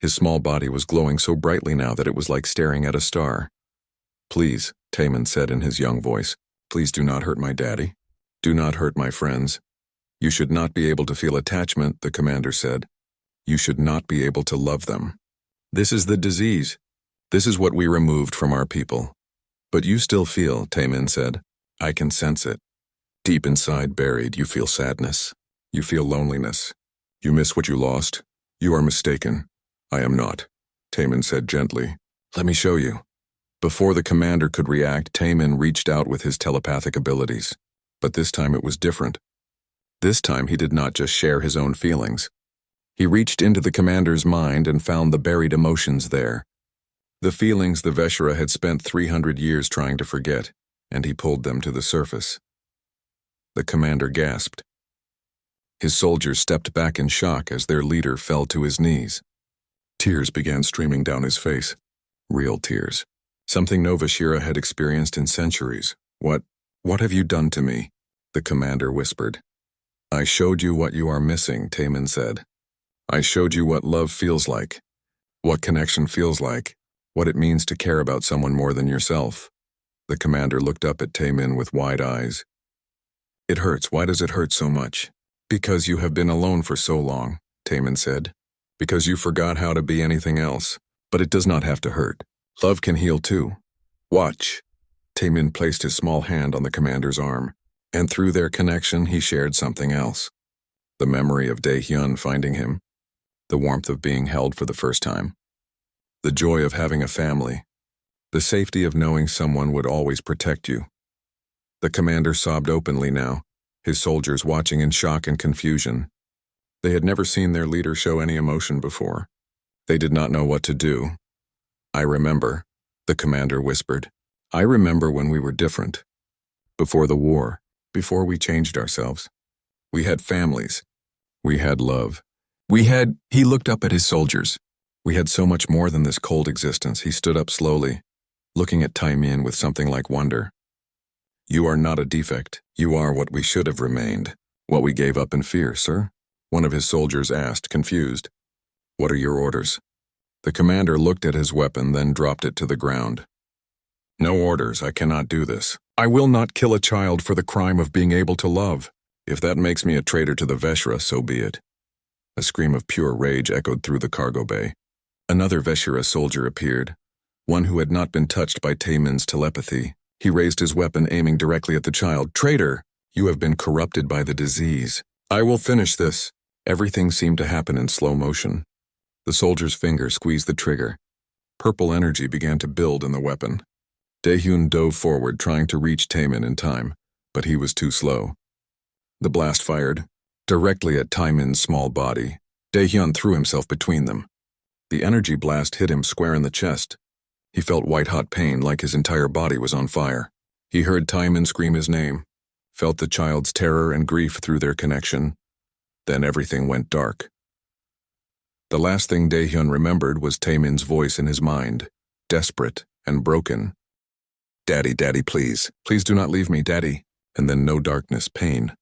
His small body was glowing so brightly now that it was like staring at a star. "Please," Taemin said in his young voice, "please do not hurt my daddy. Do not hurt my friends." "You should not be able to feel attachment," the commander said. "You should not be able to love them. This is the disease. This is what we removed from our people." "But you still feel," Taemin said. "I can sense it. Deep inside, buried, you feel sadness. You feel loneliness. You miss what you lost. You are mistaken. I am not," Taemin said gently. "Let me show you." Before the commander could react, Taemin reached out with his telepathic abilities. But this time it was different. This time he did not just share his own feelings. He reached into the commander's mind and found the buried emotions there. The feelings the Veshra had spent 300 years trying to forget, and he pulled them to the surface. The commander gasped. His soldiers stepped back in shock as their leader fell to his knees. Tears began streaming down his face. Real tears. Something no Veshira had experienced in centuries. What have you done to me?" the commander whispered. "I showed you what you are missing," Taemin said. "I showed you what love feels like, what connection feels like, what it means to care about someone more than yourself." The commander looked up at Taemin with wide eyes. "It hurts. Why does it hurt so much?" "Because you have been alone for so long," Taemin said. "Because you forgot how to be anything else. But it does not have to hurt. Love can heal too. Watch." Taemin placed his small hand on the commander's arm, and through their connection he shared something else. The memory of Daehyun finding him. The warmth of being held for the first time. The joy of having a family. The safety of knowing someone would always protect you. The commander sobbed openly now, his soldiers watching in shock and confusion. They had never seen their leader show any emotion before. They did not know what to do. "I remember," the commander whispered. "I remember when we were different. Before the war, before we changed ourselves. We had families. We had love. He looked up at his soldiers. "We had so much more than this cold existence." He stood up slowly, looking at Taemin with something like wonder. "You are not a defect. You are what we should have remained. What we gave up in fear, sir?" one of his soldiers asked, confused. "What are your orders?" The commander looked at his weapon, then dropped it to the ground. "No orders. I cannot do this. I will not kill a child for the crime of being able to love. If that makes me a traitor to the Veshra, so be it." A scream of pure rage echoed through the cargo bay. Another Veshira soldier appeared, one who had not been touched by Taemin's telepathy. He raised his weapon, aiming directly at the child. "Traitor! You have been corrupted by the disease. I will finish this." Everything seemed to happen in slow motion. The soldier's finger squeezed the trigger. Purple energy began to build in the weapon. Daehyun dove forward, trying to reach Taemin in time, but he was too slow. The blast fired directly at Taemin's small body. Daehyun threw himself between them. The energy blast hit him square in the chest. He felt white-hot pain, like his entire body was on fire. He heard Taemin scream his name, felt the child's terror and grief through their connection. Then everything went dark. The last thing Daehyun remembered was Taemin's voice in his mind, desperate and broken. "Daddy, Daddy, please. Please do not leave me, Daddy." And then no darkness, pain.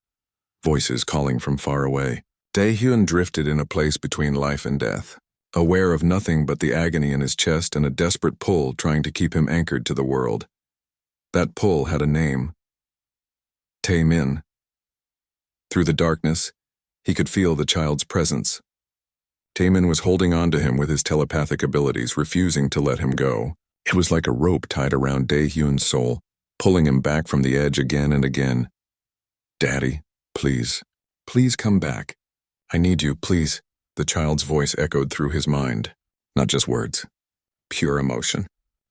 Voices calling from far away. Daehyun drifted in a place between life and death, aware of nothing but the agony in his chest and a desperate pull trying to keep him anchored to the world. That pull had a name. Taemin. Through the darkness, he could feel the child's presence. Taemin was holding on to him with his telepathic abilities, refusing to let him go. It was like a rope tied around Daehyun's soul, pulling him back from the edge again and again. "Daddy, please, please come back. I need you, please." The child's voice echoed through his mind. Not just words. Pure emotion.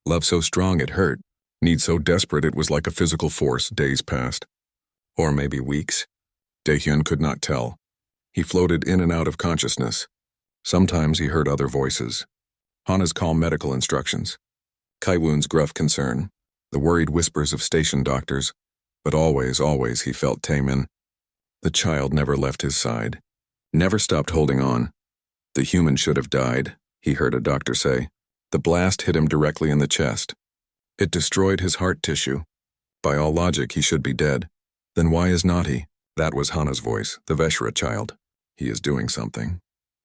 Love so strong it hurt. Need so desperate it was like a physical force. Days passed. Or maybe weeks. Daehyun could not tell. He floated in and out of consciousness. Sometimes he heard other voices. Hana's calm medical instructions. Kaiwun's gruff concern. The worried whispers of station doctors. But always, always he felt Taemin. The child never left his side. Never stopped holding on. The human should have died, he heard a doctor say. The blast hit him directly in the chest. It destroyed his heart tissue. By all logic, he should be dead. Then why is not he? That was Hana's voice, the Veshira child. He is doing something.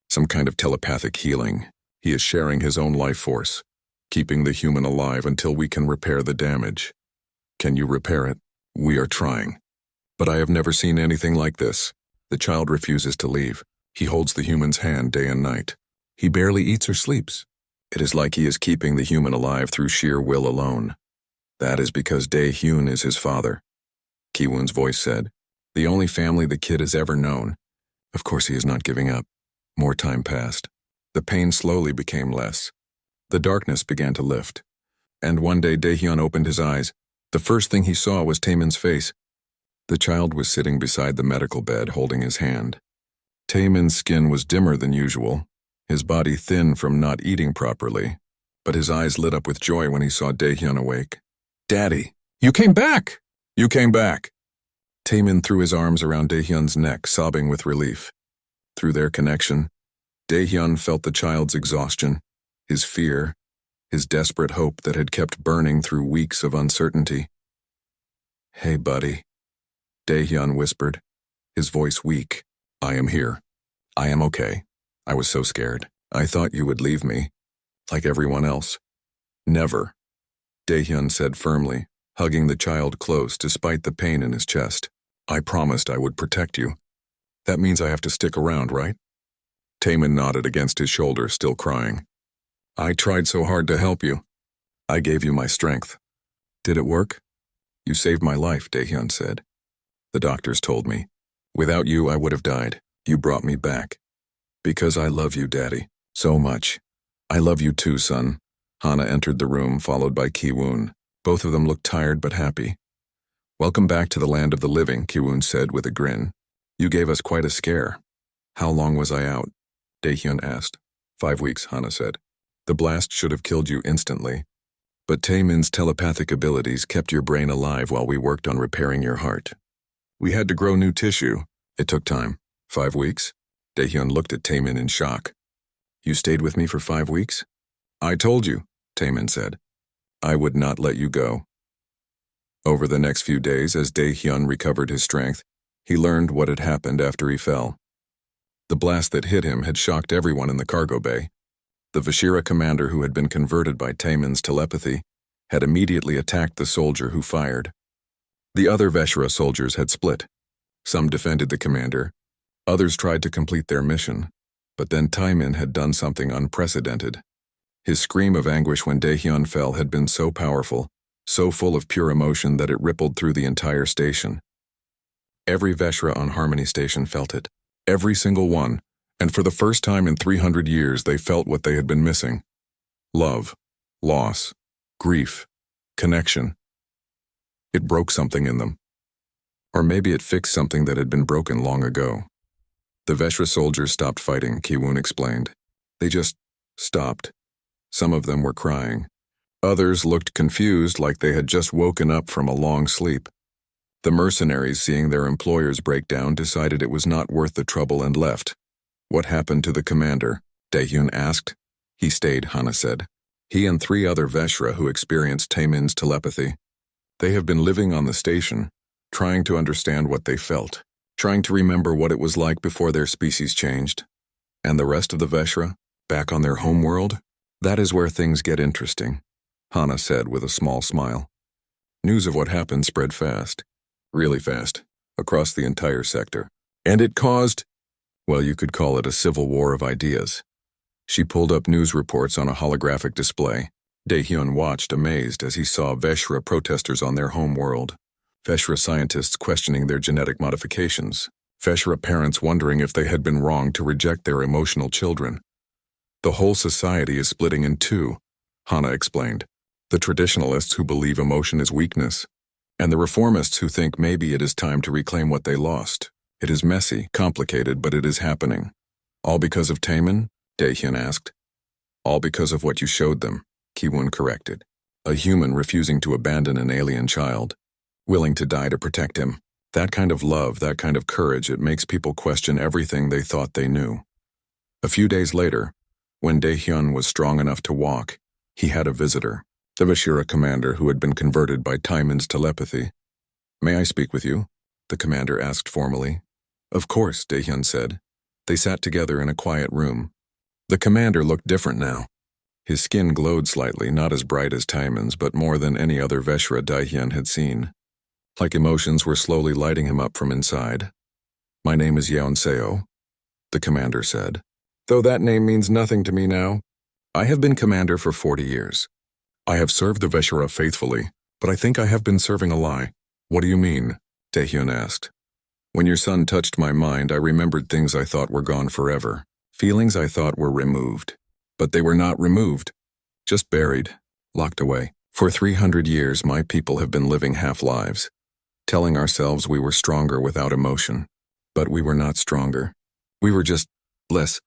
Some kind of telepathic healing. He is sharing his own life force, keeping the human alive until we can repair the damage. Can you repair it? We are trying. But I have never seen anything like this. The child refuses to leave. He holds the human's hand day and night. He barely eats or sleeps. It is like he is keeping the human alive through sheer will alone. That is because Daehyun is his father. Kiwun's voice said, the only family the kid has ever known. Of course he is not giving up. More time passed. The pain slowly became less. The darkness began to lift. And one day Daehyun opened his eyes. The first thing he saw was Taemin's face. The child was sitting beside the medical bed, holding his hand. Taemin's skin was dimmer than usual, his body thin from not eating properly, but his eyes lit up with joy when he saw Daehyun awake. "Daddy, you came back! You came back!" Taemin threw his arms around Daehyun's neck, sobbing with relief. Through their connection, Daehyun felt the child's exhaustion, his fear, his desperate hope that had kept burning through weeks of uncertainty. "Hey, buddy," Daehyun whispered, his voice weak. "I am here. I am okay. I was so scared. I thought you would leave me, like everyone else." "Never," Daehyun said firmly, hugging the child close despite the pain in his chest. "I promised I would protect you. That means I have to stick around, right?" Taemin nodded against his shoulder, still crying. "I tried so hard to help you. I gave you my strength. Did it work?" "You saved my life," Daehyun said. "The doctors told me. Without you, I would have died. You brought me back. Because I love you, Daddy, so much." "I love you too, son." Hana entered the room, followed by Kiwun. Both of them looked tired but happy. "Welcome back to the land of the living," Kiwun said with a grin. "You gave us quite a scare." "How long was I out?" Daehyun asked. 5 weeks, Hana said. "The blast should have killed you instantly. But Taemin's telepathic abilities kept your brain alive while we worked on repairing your heart. We had to grow new tissue. It took time." 5 weeks? Daehyun looked at Taemin in shock. "You stayed with me for 5 weeks?" "I told you," Taemin said. "I would not let you go." Over the next few days, as Daehyun recovered his strength, he learned what had happened after he fell. The blast that hit him had shocked everyone in the cargo bay. The Veshira commander who had been converted by Taemin's telepathy had immediately attacked the soldier who fired. The other Veshira soldiers had split. Some defended the commander, others tried to complete their mission, but then Taemin had done something unprecedented. His scream of anguish when Daehyun fell had been so powerful, so full of pure emotion that it rippled through the entire station. Every Veshra on Harmony Station felt it. Every single one, and for the first time in 300 years they felt what they had been missing. Love, loss, grief, connection. It broke something in them. Or maybe it fixed something that had been broken long ago. The Veshra soldiers stopped fighting, Ki-woon explained. They just stopped. Some of them were crying. Others looked confused, like they had just woken up from a long sleep. The mercenaries, seeing their employers break down, decided it was not worth the trouble and left. What happened to the commander? Daehyun asked. He stayed, Hana said. He and 3 other Veshra who experienced Taemin's telepathy. They have been living on the station, trying to understand what they felt, trying to remember what it was like before their species changed. And the rest of the Veshra, back on their homeworld? That is where things get interesting, Hana said with a small smile. News of what happened spread fast, really fast, across the entire sector. And it caused, well, you could call it a civil war of ideas. She pulled up news reports on a holographic display. Daehyun watched amazed as he saw Veshra protesters on their homeworld. Veshra scientists questioning their genetic modifications. Veshra parents wondering if they had been wrong to reject their emotional children. The whole society is splitting in 2, Hana explained. The traditionalists who believe emotion is weakness, and the reformists who think maybe it is time to reclaim what they lost. It is messy, complicated, but it is happening. All because of Taemin? Daehyun asked. All because of what you showed them, Ki-woon corrected. A human refusing to abandon an alien child, willing to die to protect him. That kind of love, that kind of courage, it makes people question everything they thought they knew. A few days later, when Daehyun was strong enough to walk, he had a visitor, the Veshra commander who had been converted by Taemin's telepathy. May I speak with you? The commander asked formally. Of course, Daehyun said. They sat together in a quiet room. The commander looked different now. His skin glowed slightly, not as bright as Taemin's, but more than any other Veshra Daehyun had seen. Like emotions were slowly lighting him up from inside. My name is Yeonseo, the commander said. Though that name means nothing to me now. I have been commander for 40 years. I have served the Veshra faithfully, but I think I have been serving a lie. What do you mean? Daehyun asked. When your son touched my mind, I remembered things I thought were gone forever. Feelings I thought were removed. But they were not removed. Just buried, locked away. For 300 years, my people have been living half-lives, telling ourselves we were stronger without emotion. But we were not stronger. We were just less.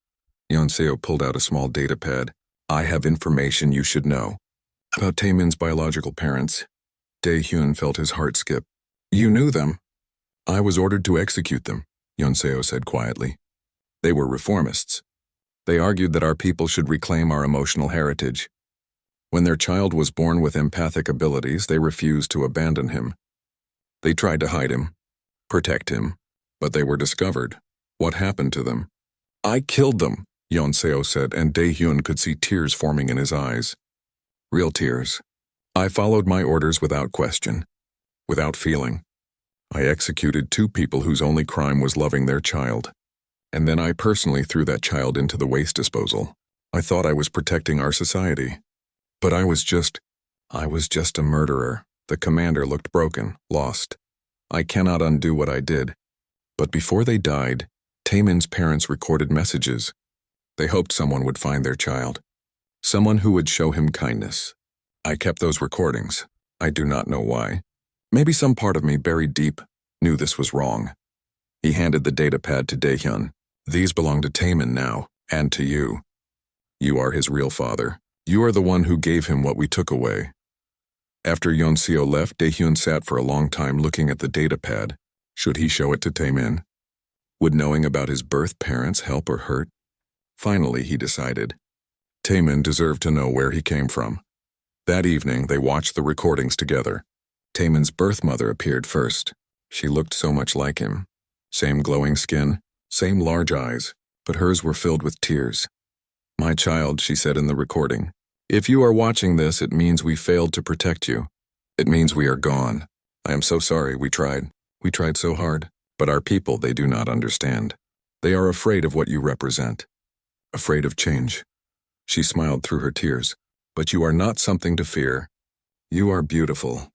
Yeonseo pulled out a small data pad. I have information you should know. About Taemin's biological parents. Daehyun felt his heart skip. You knew them? I was ordered to execute them, Yeonseo said quietly. They were reformists. They argued that our people should reclaim our emotional heritage. When their child was born with empathic abilities, they refused to abandon him. They tried to hide him, protect him, but they were discovered. What happened to them? I killed them, Yeonseo said, and Daehyun could see tears forming in his eyes. Real tears. I followed my orders without question, without feeling. I executed 2 people whose only crime was loving their child. And then I personally threw that child into the waste disposal. I thought I was protecting our society. But I was just a murderer. The commander looked broken, lost. I cannot undo what I did. But before they died, Taemin's parents recorded messages. They hoped someone would find their child. Someone who would show him kindness. I kept those recordings. I do not know why. Maybe some part of me buried deep knew this was wrong. He handed the data pad to Daehyun. These belong to Taemin now, and to you. You are his real father. You are the one who gave him what we took away. After Yeonseo left, Daehyun sat for a long time looking at the data pad. Should he show it to Taemin? Would knowing about his birth parents help or hurt? Finally, he decided. Taemin deserved to know where he came from. That evening, they watched the recordings together. Taemin's birth mother appeared first. She looked so much like him. Same glowing skin, same large eyes, but hers were filled with tears. My child, she said in the recording, if you are watching this, it means we failed to protect you. It means we are gone. I am so sorry, we tried. We tried so hard. But our people, they do not understand. They are afraid of what you represent. Afraid of change. She smiled through her tears. But you are not something to fear. You are beautiful.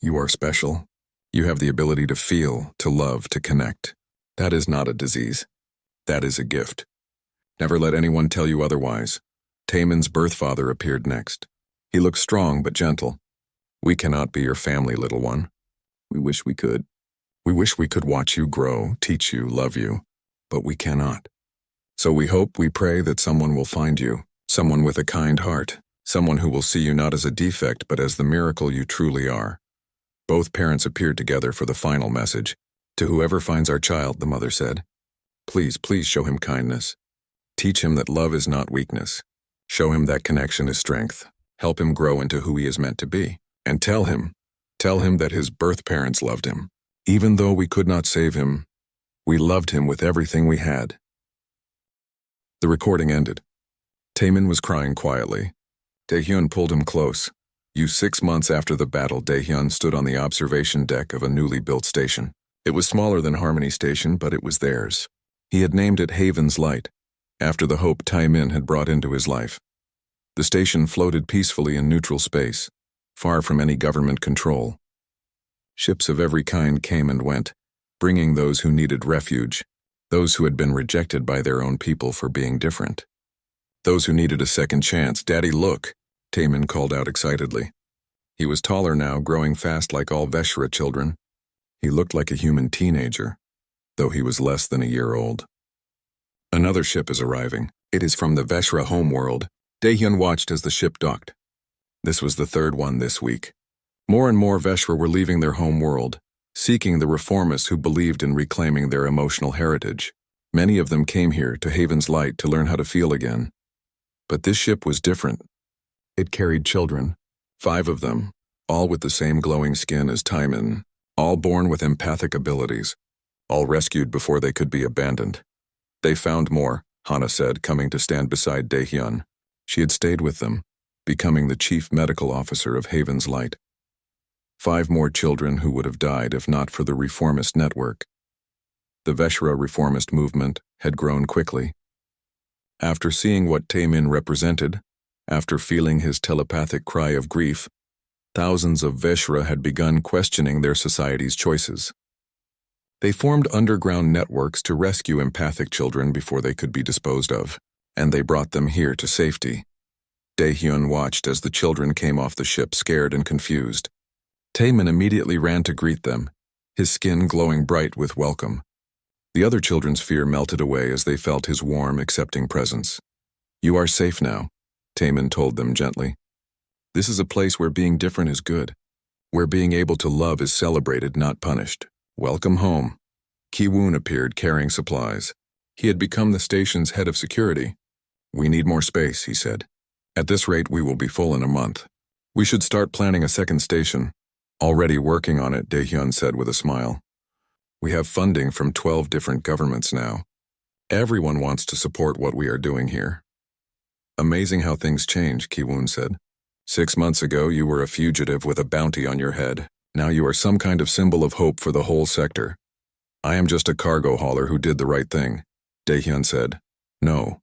You are special. You have the ability to feel, to love, to connect. That is not a disease. That is a gift. Never let anyone tell you otherwise. Taemin's birth father appeared next. He looked strong but gentle. We cannot be your family, little one. We wish we could. We wish we could watch you grow, teach you, love you, but we cannot. So we hope, we pray that someone will find you, someone with a kind heart, someone who will see you not as a defect but as the miracle you truly are. Both parents appeared together for the final message. To whoever finds our child, the mother said, please, please show him kindness. Teach him that love is not weakness. Show him that connection is strength. Help him grow into who he is meant to be. And tell him that his birth parents loved him. Even though we could not save him, we loved him with everything we had. The recording ended. Taemin was crying quietly. Daehyun pulled him close. 6 months after the battle, Daehyun stood on the observation deck of a newly built station. It was smaller than Harmony Station, but it was theirs. He had named it Haven's Light, after the hope Taemin had brought into his life. The station floated peacefully in neutral space, far from any government control. Ships of every kind came and went, bringing those who needed refuge, those who had been rejected by their own people for being different. Those who needed a second chance. Daddy, look, Taemin called out excitedly. He was taller now, growing fast like all Veshra children. He looked like a human teenager, though he was less than a year old. Another ship is arriving. It is from the Veshra homeworld. Daehyun watched as the ship docked. This was the third one this week. More and more Veshra were leaving their home world, seeking the reformists who believed in reclaiming their emotional heritage. Many of them came here to Haven's Light to learn how to feel again. But this ship was different. It carried children, 5 of them, all with the same glowing skin as Taemin, all born with empathic abilities, all rescued before they could be abandoned. They found more, Hana said, coming to stand beside Daehyun. She had stayed with them, becoming the chief medical officer of Haven's Light. 5 more children who would have died if not for the reformist network. The Veshra reformist movement had grown quickly. After seeing what Taemin represented, after feeling his telepathic cry of grief, thousands of Veshra had begun questioning their society's choices. They formed underground networks to rescue empathic children before they could be disposed of, and they brought them here to safety. Daehyun watched as the children came off the ship scared and confused. Taemin immediately ran to greet them, his skin glowing bright with welcome. The other children's fear melted away as they felt his warm, accepting presence. You are safe now, Taemin told them gently. This is a place where being different is good, where being able to love is celebrated, not punished. Welcome home. Ki-woon appeared carrying supplies. He had become the station's head of security. We need more space, he said. At this rate, we will be full in a month. We should start planning a second station. Already working on it, Daehyun said with a smile. We have funding from 12 different governments now. Everyone wants to support what we are doing here. Amazing how things change, Ki-woon said. 6 months ago, you were a fugitive with a bounty on your head. Now you are some kind of symbol of hope for the whole sector. I am just a cargo hauler who did the right thing, Daehyun said. No,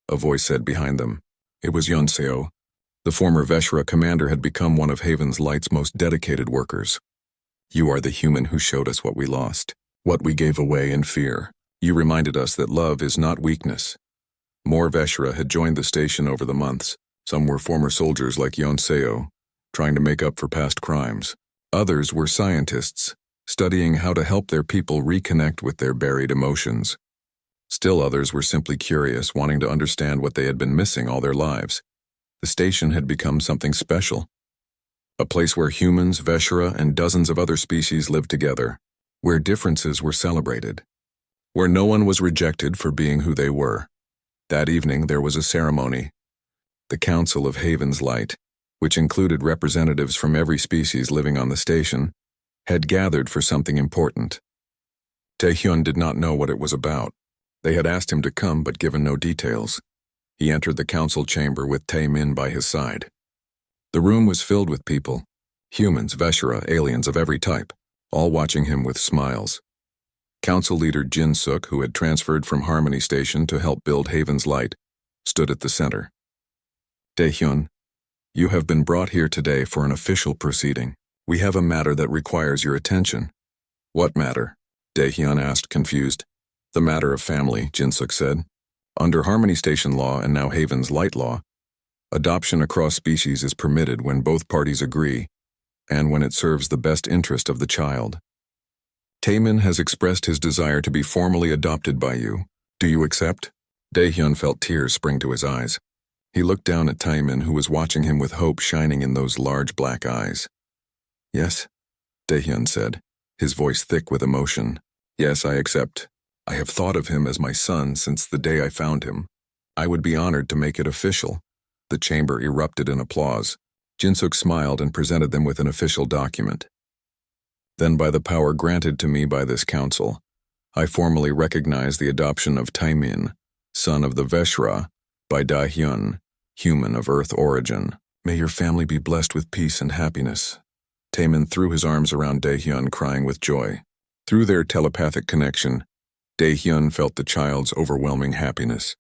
a voice said behind them. It was Yeonseo. The former Veshra commander had become one of Haven's Light's most dedicated workers. You are the human who showed us what we lost, what we gave away in fear. You reminded us that love is not weakness. More Veshra had joined the station over the months. Some were former soldiers like Yeonseo, trying to make up for past crimes. Others were scientists, studying how to help their people reconnect with their buried emotions. Still others were simply curious, wanting to understand what they had been missing all their lives. The station had become something special. A place where humans, Veshra, and dozens of other species lived together, where differences were celebrated, where no one was rejected for being who they were. That evening there was a ceremony. The Council of Haven's Light, which included representatives from every species living on the station, had gathered for something important. Taehyun did not know what it was about. They had asked him to come but given no details. He entered the council chamber with Taemin by his side. The room was filled with people, humans, Veshra, aliens of every type, all watching him with smiles. Council leader Jin Suk, who had transferred from Harmony Station to help build Haven's Light, stood at the center. Daehyun, you have been brought here today for an official proceeding. We have a matter that requires your attention. What matter? Daehyun asked, confused. The matter of family, Jinsuk said. Under Harmony Station law and now Haven's Light law, adoption across species is permitted when both parties agree and when it serves the best interest of the child. Taemin has expressed his desire to be formally adopted by you. Do you accept? Daehyun felt tears spring to his eyes. He looked down at Taemin, who was watching him with hope shining in those large black eyes. Yes, Daehyun said, his voice thick with emotion. Yes, I accept. I have thought of him as my son since the day I found him. I would be honored to make it official. The chamber erupted in applause. Jinsuk smiled and presented them with an official document. Then, by the power granted to me by this council, I formally recognize the adoption of Taemin, son of the Veshra, by Daehyun, human of Earth origin. May your family be blessed with peace and happiness. Taemin threw his arms around Daehyun, crying with joy. Through their telepathic connection, Daehyun felt the child's overwhelming happiness,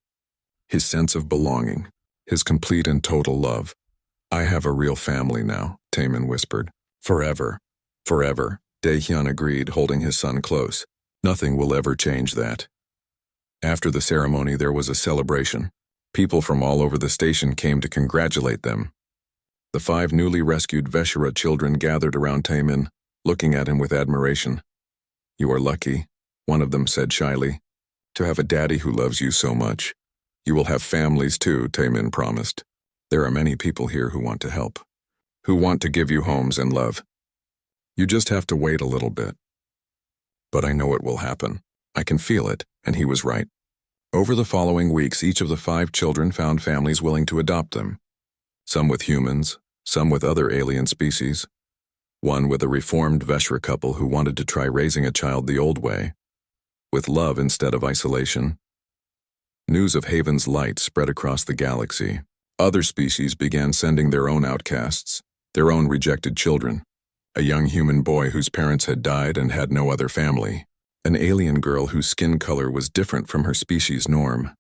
his sense of belonging, his complete and total love. I have a real family now, Taemin whispered. Forever. Forever, Daehyun agreed, holding his son close. Nothing will ever change that. After the ceremony, there was a celebration. People from all over the station came to congratulate them. The 5 newly rescued Veshra children gathered around Taemin, looking at him with admiration. You are lucky, one of them said shyly, to have a daddy who loves you so much. You will have families too, Taemin promised. There are many people here who want to help, who want to give you homes and love. You just have to wait a little bit. But I know it will happen. I can feel it, and he was right. Over the following weeks, each of the 5 children found families willing to adopt them. Some with humans, some with other alien species. One with a reformed Veshra couple who wanted to try raising a child the old way, with love instead of isolation. News of Haven's Light spread across the galaxy. Other species began sending their own outcasts, their own rejected children. A young human boy whose parents had died and had no other family. An alien girl whose skin color was different from her species' norm.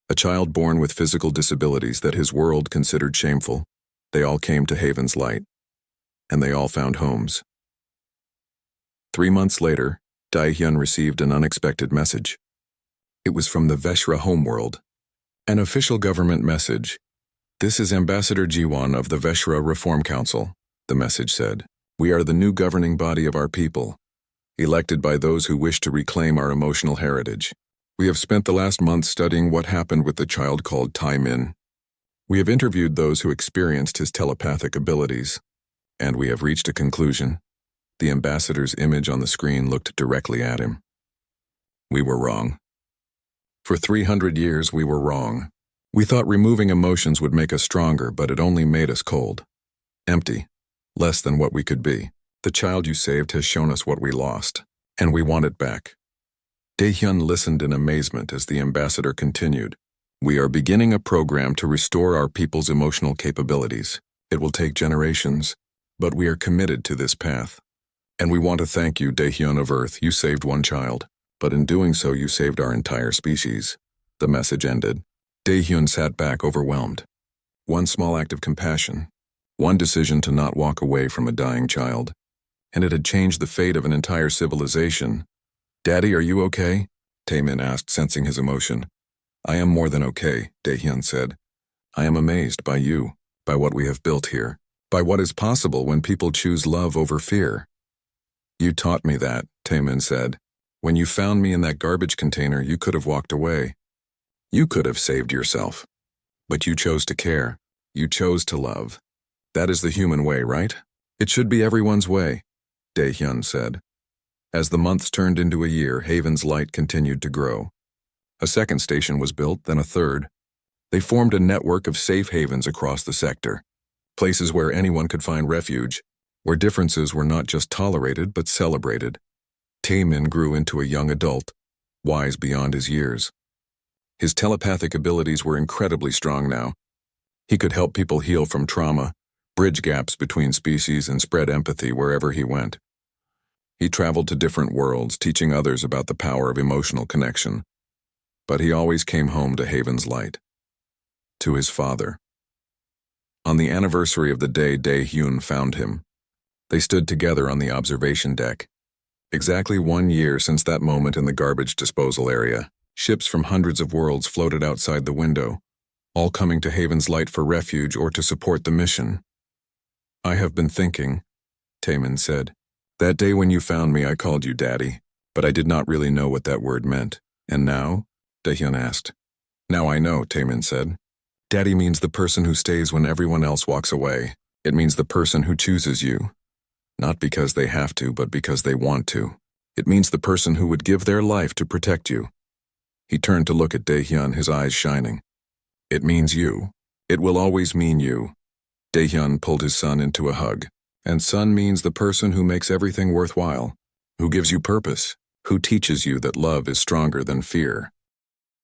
A child born with physical disabilities that his world considered shameful. They all came to Haven's Light. And they all found homes. 3 months later, Daehyun received an unexpected message. It was from the Veshra homeworld. An official government message. This is Ambassador Jiwon of the Veshra Reform Council, the message said. We are the new governing body of our people, elected by those who wish to reclaim our emotional heritage. We have spent the last month studying what happened with the child called Taemin. We have interviewed those who experienced his telepathic abilities, and we have reached a conclusion. The ambassador's image on the screen looked directly at him. We were wrong. For 300 years, we were wrong. We thought removing emotions would make us stronger, but it only made us cold. Empty. Less than what we could be. The child you saved has shown us what we lost, and we want it back. Daehyun listened in amazement as the ambassador continued. We are beginning a program to restore our people's emotional capabilities. It will take generations, but we are committed to this path. And we want to thank you, Daehyun of Earth. You saved one child, but in doing so you saved our entire species. The message ended. Daehyun sat back overwhelmed. One small act of compassion. One decision to not walk away from a dying child. And it had changed the fate of an entire civilization. Daddy, are you okay? Taemin asked, sensing his emotion. I am more than okay, Daehyun said. I am amazed by you, by what we have built here, by what is possible when people choose love over fear. You taught me that, Taemin said. When you found me in that garbage container, you could have walked away. You could have saved yourself. But you chose to care. You chose to love. That is the human way, right? It should be everyone's way, Daehyun said. As the months turned into a year, Haven's Light continued to grow. A second station was built, then a third. They formed a network of safe havens across the sector, places where anyone could find refuge, where differences were not just tolerated but celebrated. Taemin grew into a young adult, wise beyond his years. His telepathic abilities were incredibly strong now. He could help people heal from trauma, bridge gaps between species, and spread empathy wherever he went. He traveled to different worlds, teaching others about the power of emotional connection. But he always came home to Haven's Light, to his father. On the anniversary of the day Dae-hyun found him, they stood together on the observation deck. Exactly 1 year since that moment in the garbage disposal area, ships from hundreds of worlds floated outside the window, all coming to Haven's Light for refuge or to support the mission. "I have been thinking," Taemin said. "That day when you found me, I called you Daddy, but I did not really know what that word meant. And now?" Dae-hyun asked. "Now I know," Taemin said. "Daddy means the person who stays when everyone else walks away. It means the person who chooses you. Not because they have to, but because they want to. It means the person who would give their life to protect you." He turned to look at Dae-hyun, his eyes shining. "It means you. It will always mean you." Dae-hyun pulled his son into a hug. "And son means the person who makes everything worthwhile, who gives you purpose, who teaches you that love is stronger than fear."